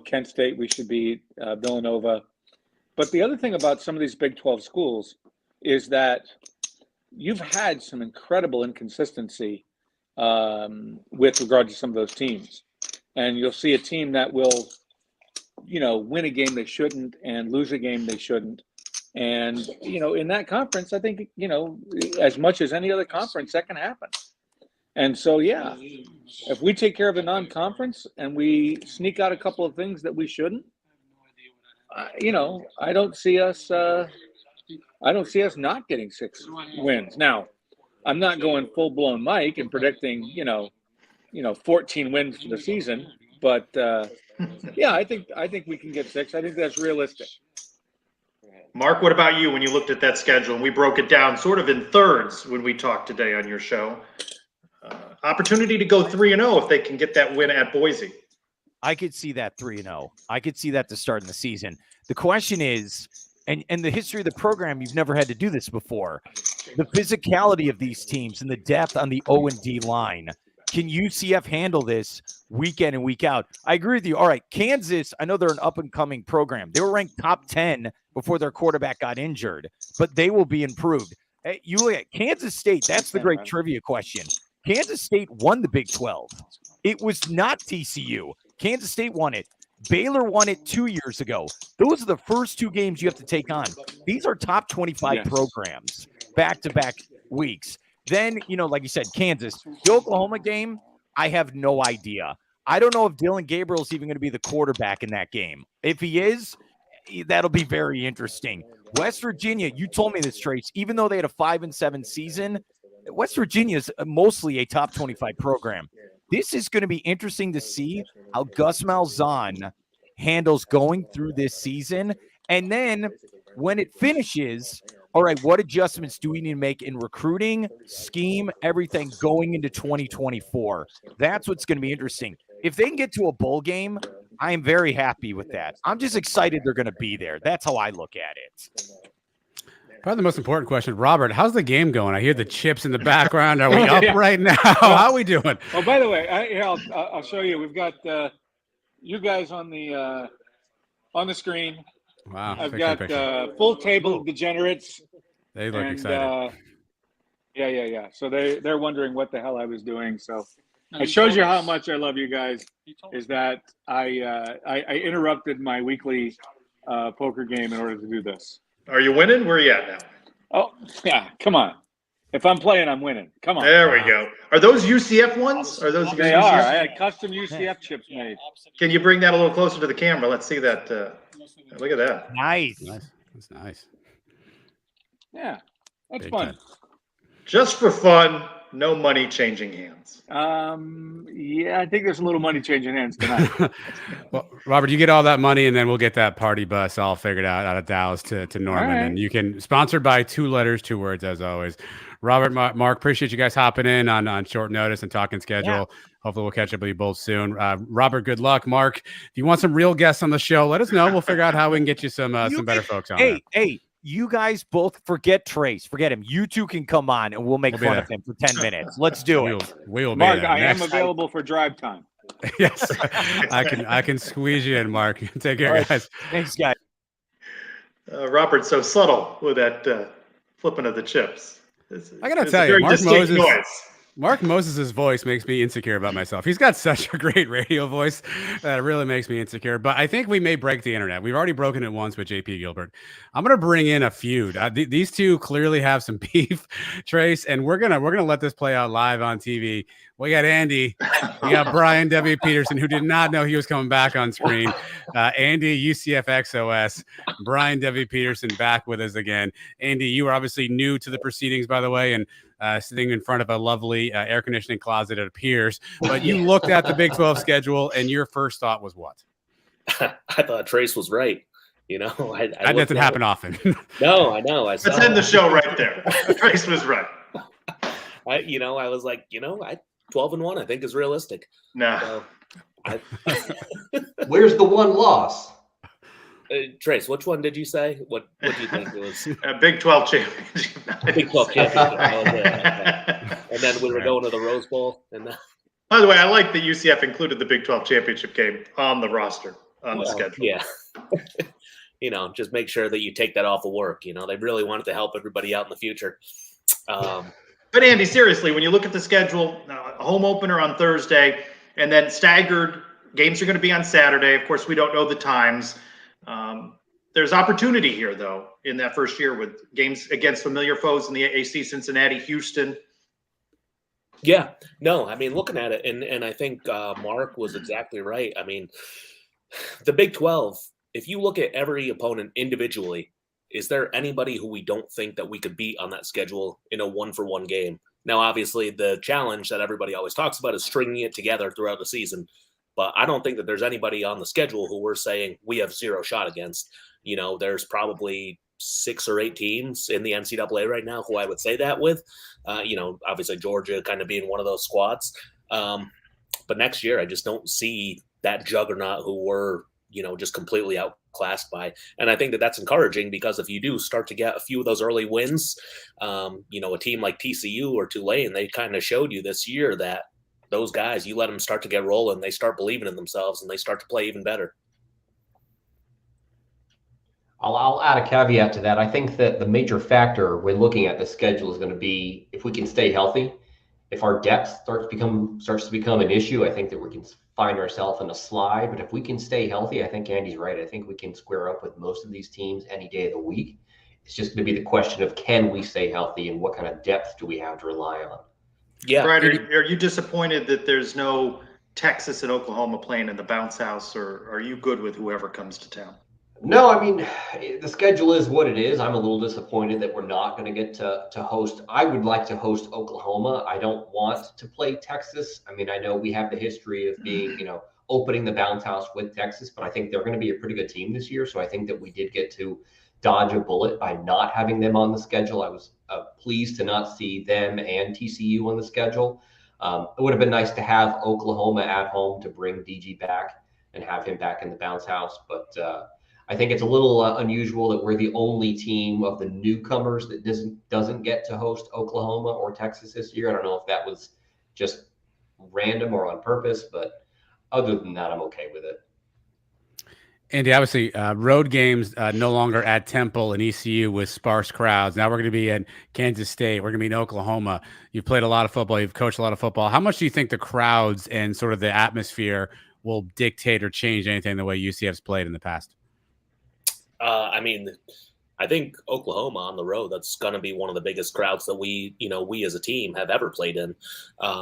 [SPEAKER 15] Kent State, we should beat, Villanova. But the other thing about some of these Big 12 schools is that you've had some incredible inconsistency with regard to some of those teams. And you'll see a team that will, win a game they shouldn't and lose a game they shouldn't. And, in that conference, I think, as much as any other conference, that can happen. And so, yeah, if we take care of the non-conference and we sneak out a couple of things that we shouldn't, I don't see us. I don't see us not getting 6 wins. Now, I'm not going full blown Mike and predicting 14 wins for the season, but yeah, I think we can get 6. I think that's realistic.
[SPEAKER 1] Mark, what about you when you looked at that schedule? And we broke it down sort of in thirds when we talked today on your show. Opportunity to go 3-0 if they can get that win at Boise.
[SPEAKER 16] I could see that 3-0. I could see that to start in the season. The question is, and the history of the program, you've never had to do this before. The physicality of these teams and the depth on the O&D line. Can UCF handle this week in and week out? I agree with you. All right, Kansas, I know they're an up-and-coming program. They were ranked top 10 before their quarterback got injured, but they will be improved. Hey, you look at Kansas State, that's the great trivia question. Kansas State won the Big 12. It was not TCU. Kansas State won it. Baylor won it 2 years ago. Those are the first 2 games you have to take on. These are top 25 programs, back-to-back weeks. Then, like you said, Kansas. The Oklahoma game, I have no idea. I don't know if Dylan Gabriel's even going to be the quarterback in that game. If he is, that'll be very interesting. West Virginia, you told me this, Trace, even though they had a 5-7 season, West Virginia is mostly a top 25 program. This is going to be interesting to see how Gus Malzahn handles going through this season. And then when it finishes, all right, what adjustments do we need to make in recruiting, scheme, everything going into 2024? That's what's going to be interesting. If they can get to a bowl game, I am very happy with that. I'm just excited they're going to be there. That's how I look at it.
[SPEAKER 2] Probably the most important question, Robert, how's the game going? I hear the chips in the background. Are we up right now? How are we doing?
[SPEAKER 15] Oh, by the way, I'll show you. We've got you guys on the screen.
[SPEAKER 2] Wow.
[SPEAKER 15] I've got full table of degenerates.
[SPEAKER 2] They look excited.
[SPEAKER 15] Yeah. So they're wondering what the hell I was doing. So it shows you how much I love you guys. Is that I interrupted my weekly poker game in order to do this.
[SPEAKER 1] Are you winning? Where are you at now?
[SPEAKER 15] Oh, yeah. Come on. If I'm playing, I'm winning. Come on.
[SPEAKER 1] There we go. Are those UCF ones? Are those?
[SPEAKER 15] They
[SPEAKER 1] UCF?
[SPEAKER 15] are. I had custom UCF chips made.
[SPEAKER 1] Can you bring that a little closer to the camera? Let's see that. Look at that.
[SPEAKER 16] Nice.
[SPEAKER 2] That's nice.
[SPEAKER 15] Yeah, that's
[SPEAKER 2] Big
[SPEAKER 15] fun.
[SPEAKER 2] time.
[SPEAKER 1] Just for fun, no money changing hands.
[SPEAKER 15] Yeah, I think there's a little money changing hands tonight.
[SPEAKER 2] Well, Robert, you get all that money, and then we'll get that party bus all figured out of Dallas to Norman.
[SPEAKER 15] right.
[SPEAKER 2] And you can sponsored by 2 letters, 2 words, as always. Robert, Mark, appreciate you guys hopping in on short notice and talking schedule. Yeah. Hopefully, we'll catch up with you both soon. Robert, good luck. Mark, if you want some real guests on the show, let us know. We'll figure out how we can get you some better folks on.
[SPEAKER 16] Hey. You guys both forget Trace. Forget him. You two can come on, and we'll make fun of him for 10 minutes. Let's do it.
[SPEAKER 2] We'll
[SPEAKER 15] Mark,
[SPEAKER 2] be there.
[SPEAKER 15] I am available for drive time.
[SPEAKER 2] Yes, I can squeeze you in, Mark. Take care, guys.
[SPEAKER 16] Thanks, guys.
[SPEAKER 1] Robert's so subtle with that flipping of the chips.
[SPEAKER 2] I gotta tell you, Mark Moses' voice makes me insecure about myself. He's got such a great radio voice that it really makes me insecure. But I think we may break the internet. We've already broken it once with JP Gilbert. I'm gonna bring in a feud. These two clearly have some beef, Trace, and we're gonna let this play out live on TV. We got Andy, we got Brian W. Peterson, who did not know he was coming back on screen. Andy, UCF XOS, Brian W. Peterson back with us again. Andy, you were obviously new to the proceedings, by the way, and sitting in front of a lovely air conditioning closet, it appears. But you looked at the Big 12 schedule, and your first thought was what?
[SPEAKER 17] I thought Trace was right.
[SPEAKER 2] That doesn't happen often.
[SPEAKER 17] No, I know.
[SPEAKER 1] Let's end the show right there. Trace was right.
[SPEAKER 17] I was like, 12-1, I think is realistic.
[SPEAKER 1] No.
[SPEAKER 17] So
[SPEAKER 13] Where's the one loss?
[SPEAKER 17] Trace, which one did you say? What do you think it was?
[SPEAKER 1] Big 12 championship.
[SPEAKER 17] Big 12 championship. That was it. Okay. And then we were going to the Rose Bowl. And
[SPEAKER 1] by the way, I like that UCF included the Big 12 championship game on the roster, on the schedule.
[SPEAKER 17] Yeah. Just make sure that you take that off of work. They really wanted to help everybody out in the future.
[SPEAKER 1] But Andy, seriously, when you look at the schedule, a home opener on Thursday, and then staggered games are going to be on Saturday. Of course, we don't know the times. There's opportunity here, though, in that first year with games against familiar foes in the AAC, Cincinnati, Houston.
[SPEAKER 17] Yeah, no, looking at it, and I think Mark was exactly right. The Big 12 if you look at every opponent individually, is there anybody who we don't think that we could beat on that schedule in a 1-for-1 game? Now, obviously, the challenge that everybody always talks about is stringing it together throughout the season. But I don't think that there's anybody on the schedule who we're saying we have zero shot against. There's probably 6 or 8 teams in the NCAA right now who I would say that with. Obviously Georgia kind of being one of those squads. But next year, I just don't see that juggernaut who we're, just completely outclassed by. And I think that that's encouraging because if you do start to get a few of those early wins, a team like TCU or Tulane, they kind of showed you this year that those guys, you let them start to get rolling, they start believing in themselves and they start to play even better.
[SPEAKER 13] I'll add a caveat to that. I think that the major factor when looking at the schedule is going to be if we can stay healthy. If our depth starts to become an issue, I think that we can find ourselves in a slide. But if we can stay healthy, I think Andy's right. I think we can square up with most of these teams any day of the week. It's just going to be the question of can we stay healthy and what kind of depth do we have to rely on?
[SPEAKER 17] Yeah.
[SPEAKER 1] Brad, are you disappointed that there's no Texas and Oklahoma playing in the bounce house, or are you good with whoever comes to town?
[SPEAKER 13] No, I mean, the schedule is what it is. I'm a little disappointed that we're not going to get to host. I would like to host Oklahoma. I don't want to play Texas. I mean, I know we have the history of being, opening the bounce house with Texas, but I think they're going to be a pretty good team this year. So I think that we did get to dodge a bullet by not having them on the schedule. I was pleased to not see them and TCU on the schedule. It would have been nice to have Oklahoma at home to bring DG back and have him back in the bounce house. But I think it's a little unusual that we're the only team of the newcomers that doesn't get to host Oklahoma or Texas this year. I don't know if that was just random or on purpose, but other than that, I'm okay with it.
[SPEAKER 2] Andy, obviously, road games no longer at Temple and ECU with sparse crowds. Now we're going to be in Kansas State. We're going to be in Oklahoma. You've played a lot of football. You've coached a lot of football. How much do you think the crowds and sort of the atmosphere will dictate or change anything the way UCF's played in the past?
[SPEAKER 17] I think Oklahoma on the road, that's going to be one of the biggest crowds that we as a team have ever played in.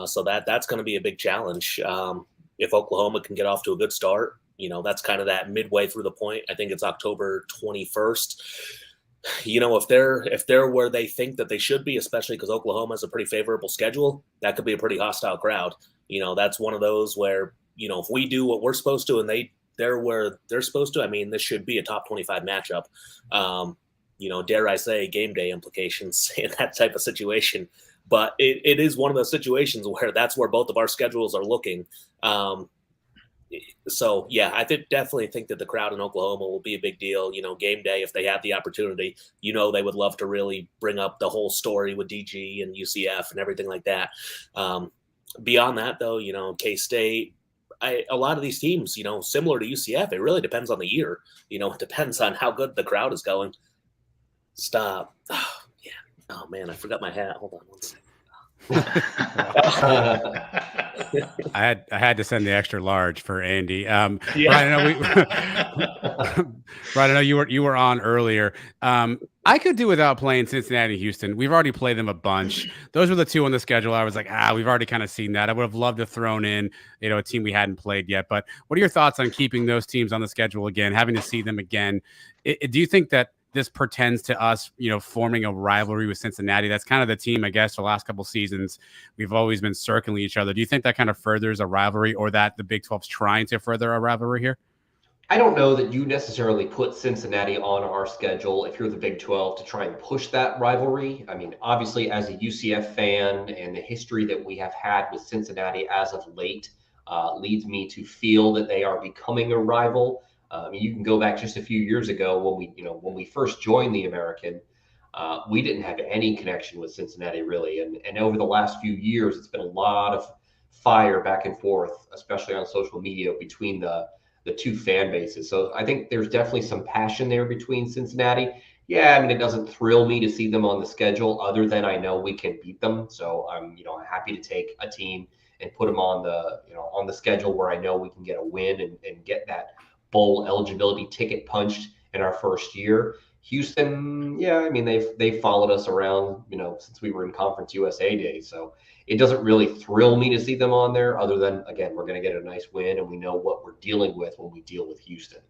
[SPEAKER 17] So that's going to be a big challenge. If Oklahoma can get off to a good start, that's kind of that midway through the point. I think it's October 21st. If they're where they think that they should be, especially because Oklahoma has a pretty favorable schedule, that could be a pretty hostile crowd. That's one of those where, if we do what we're supposed to and they're where they're supposed to, this should be a top 25 matchup. Dare I say game day implications in that type of situation. But it is one of those situations where that's where both of our schedules are looking. So, yeah, I definitely think that the crowd in Oklahoma will be a big deal. Game day, if they have the opportunity, they would love to really bring up the whole story with DG and UCF and everything like that. Beyond that, though, K-State, a lot of these teams, similar to UCF, it really depends on the year. It depends on how good the crowd is going. Stop. Oh, yeah. Oh, man, I forgot my hat. Hold on one second.
[SPEAKER 2] I had to send the extra large for Andy.
[SPEAKER 17] Yeah.
[SPEAKER 2] Brian, I know you were on earlier. I could do without playing Cincinnati and Houston. We've already played them a bunch. Those were the two on the schedule. I was like, we've already kind of seen that. I would have loved to thrown in, a team we hadn't played yet. But what are your thoughts on keeping those teams on the schedule again, having to see them again? Do you think that this portends to us, forming a rivalry with Cincinnati? That's kind of the team, I guess, the last couple seasons we've always been circling each other. Do you think that kind of furthers a rivalry, or that the Big 12's trying to further a rivalry here?
[SPEAKER 13] I don't know that you necessarily put Cincinnati on our schedule if you're the Big 12 to try and push that rivalry. Obviously, as a UCF fan, and the history that we have had with Cincinnati as of late leads me to feel that they are becoming a rival. You can go back just a few years ago when we first joined the American, we didn't have any connection with Cincinnati really. And over the last few years, it's been a lot of fire back and forth, especially on social media between the two fan bases. So I think there's definitely some passion there between Cincinnati. Yeah, it doesn't thrill me to see them on the schedule other than I know we can beat them. So I'm, happy to take a team and put them on the schedule where I know we can get a win and get that bowl eligibility ticket punched in our first year. Houston, yeah, they've followed us around, since we were in Conference USA days. So it doesn't really thrill me to see them on there other than, again, we're going to get a nice win and we know what we're dealing with when we deal with Houston.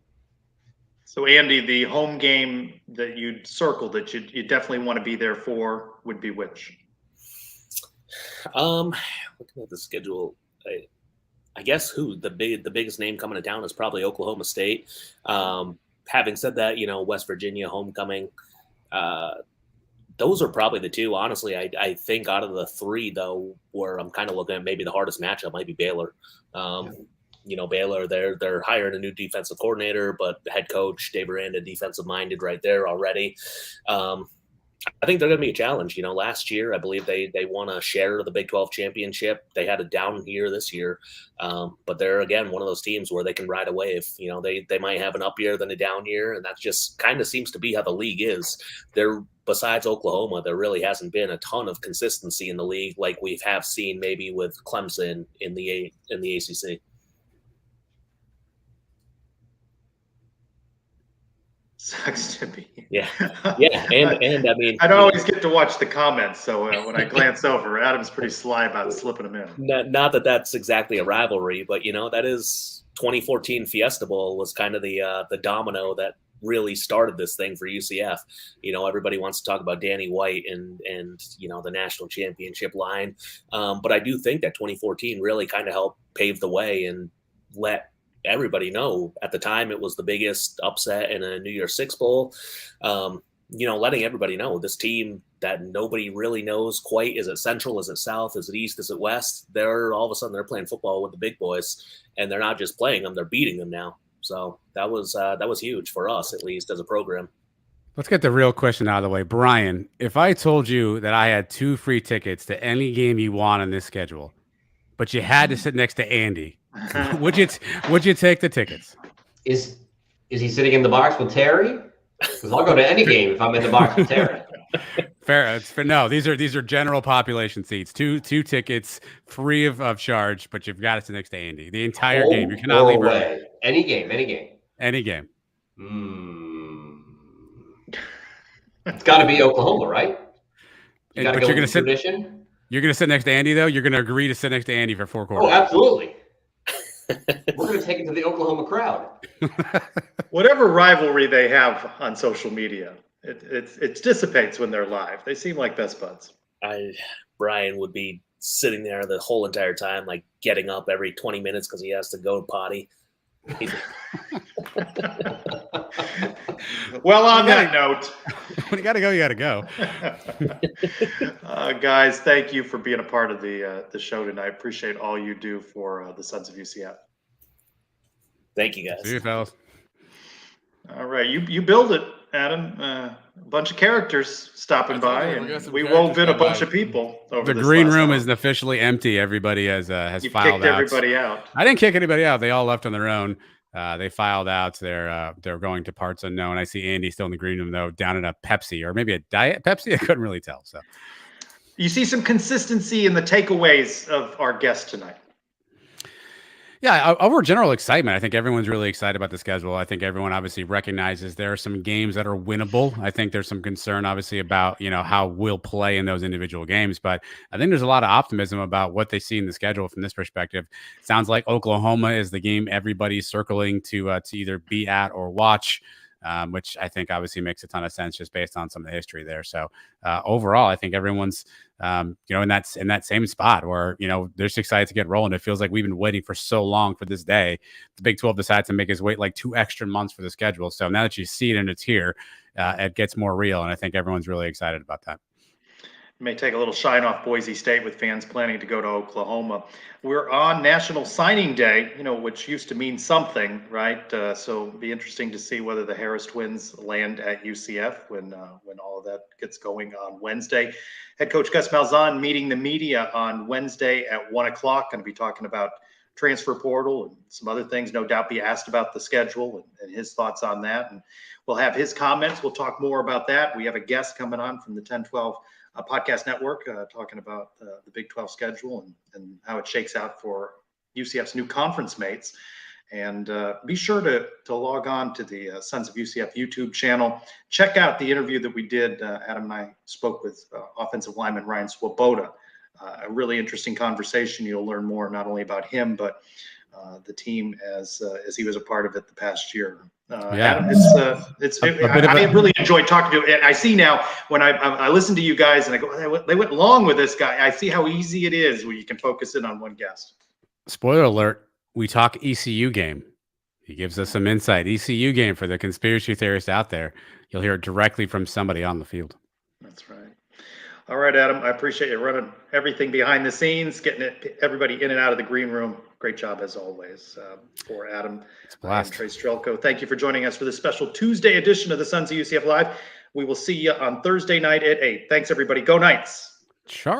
[SPEAKER 1] So Andy, the home game that you'd circled that you definitely want to be there for would be which?
[SPEAKER 17] Looking at the schedule, I guess the biggest name coming to town is probably Oklahoma State. Having said that, West Virginia homecoming, those are probably the two. Honestly, I think out of the three, though, where I'm kind of looking at maybe the hardest matchup might be Baylor. Baylor, they're hiring a new defensive coordinator, but the head coach Dave Aranda, defensive minded right there already. I think they're going to be a challenge. Last year, I believe they won a share of the Big 12 championship. They had a down year this year, but they're, again, one of those teams where they can ride a wave. They might have an up year, then a down year, and that just kind of seems to be how the league is. Besides Oklahoma, there really hasn't been a ton of consistency in the league like we have seen maybe with Clemson in the ACC.
[SPEAKER 1] Sucks to be.
[SPEAKER 17] Yeah. And I mean,
[SPEAKER 1] I don't always get to watch the comments, so when I glance over, Adam's pretty sly about slipping them in.
[SPEAKER 17] Not that that's exactly a rivalry, but that is 2014 Fiesta Bowl was kind of the domino that really started this thing for UCF. Everybody wants to talk about Danny White and the national championship line, but I do think that 2014 really kind of helped pave the way and let everybody know. At the time it was the biggest upset in a New Year's Six Bowl, letting everybody know this team that nobody really knows quite, is it Central, is it South, is it East, is it West, they're all of a sudden they're playing football with the big boys, and they're not just playing them, they're beating them now. So that was huge for us, at least as a program.
[SPEAKER 2] Let's get the real question out of the way. Brian, if I told you that I had 2 free tickets to any game you want on this schedule, but you had to sit next to Andy, would you take the tickets?
[SPEAKER 13] Is he sitting in the box with Terry? Because I'll go to any game if I'm in the box with Terry.
[SPEAKER 2] Fair. No, these are general population seats. Two tickets free of charge, but you've got to sit next to Andy the entire game. You cannot leave
[SPEAKER 13] away. Any game. It's got to be Oklahoma, right?
[SPEAKER 2] You're going to sit next to Andy, though. You're going to agree to sit next to Andy for 4 quarters.
[SPEAKER 13] Oh, absolutely. We're going to take it to the Oklahoma crowd.
[SPEAKER 1] Whatever rivalry they have on social media, it dissipates when they're live. They seem like best buds.
[SPEAKER 17] Brian would be sitting there the whole entire time, like getting up every 20 minutes because he has to go potty.
[SPEAKER 1] Well, on that note,
[SPEAKER 2] when you got to go, you got to go.
[SPEAKER 1] Guys, thank you for being a part of the show tonight. Appreciate all you do for the Sons of UCF.
[SPEAKER 17] Thank you, guys.
[SPEAKER 2] See you, fellas.
[SPEAKER 1] All right, you build it, Adam. A bunch of characters stopping by, and we wove in a bunch of people.
[SPEAKER 2] The green room is officially empty. Everybody has
[SPEAKER 1] You've
[SPEAKER 2] filed
[SPEAKER 1] kicked
[SPEAKER 2] out.
[SPEAKER 1] Everybody out.
[SPEAKER 2] I didn't kick anybody out. They all left on their own. They filed out. They're going to parts unknown. I see Andy still in the green room, though, down in a Pepsi or maybe a Diet Pepsi. I couldn't really tell. So
[SPEAKER 1] you see some consistency in the takeaways of our guest tonight.
[SPEAKER 2] Yeah, over general excitement, I think everyone's really excited about the schedule. I think everyone obviously recognizes there are some games that are winnable. I think there's some concern, obviously, about how we'll play in those individual games. But I think there's a lot of optimism about what they see in the schedule from this perspective. Sounds like Oklahoma is the game everybody's circling to either be at or watch. Which I think obviously makes a ton of sense just based on some of the history there. So overall, I think everyone's in that same spot where they're just excited to get rolling. It feels like we've been waiting for so long for this day. The Big 12 decides to make us wait like 2 extra months for the schedule. So now that you see it and it's here, it gets more real, and I think everyone's really excited about that.
[SPEAKER 1] May take a little shine off Boise State with fans planning to go to Oklahoma. We're on National Signing Day, which used to mean something, right? So it'll be interesting to see whether the Harris twins land at UCF when all of that gets going on Wednesday. Head coach Gus Malzahn meeting the media on Wednesday at 1:00. Going to be talking about transfer portal and some other things. No doubt be asked about the schedule and his thoughts on that. And we'll have his comments. We'll talk more about that. We have a guest coming on from the 1012 podcast network talking about the Big 12 schedule and how it shakes out for UCF's new conference mates. And be sure to log on to the Sons of UCF YouTube channel. Check out the interview that we did. Adam and I spoke with offensive lineman Ryan Swoboda. A really interesting conversation. You'll learn more not only about him, but the team as he was a part of it the past year.
[SPEAKER 2] Yeah.
[SPEAKER 1] Adam, I really enjoyed talking to you. And I see now when I listen to you guys and I go, they went long with this guy. I see how easy it is when you can focus in on one guest.
[SPEAKER 2] Spoiler alert, we talk ECU game. He gives us some insight. ECU game for the conspiracy theorists out there. You'll hear it directly from somebody on the field.
[SPEAKER 1] That's right. All right, Adam, I appreciate you running everything behind the scenes, getting everybody in and out of the green room. Great job as always. For Adam, I am Trey Strelko. Thank you for joining us for this special Tuesday edition of the Sons of UCF Live. We will see you on Thursday night at 8. Thanks, everybody. Go Knights.
[SPEAKER 2] Charge.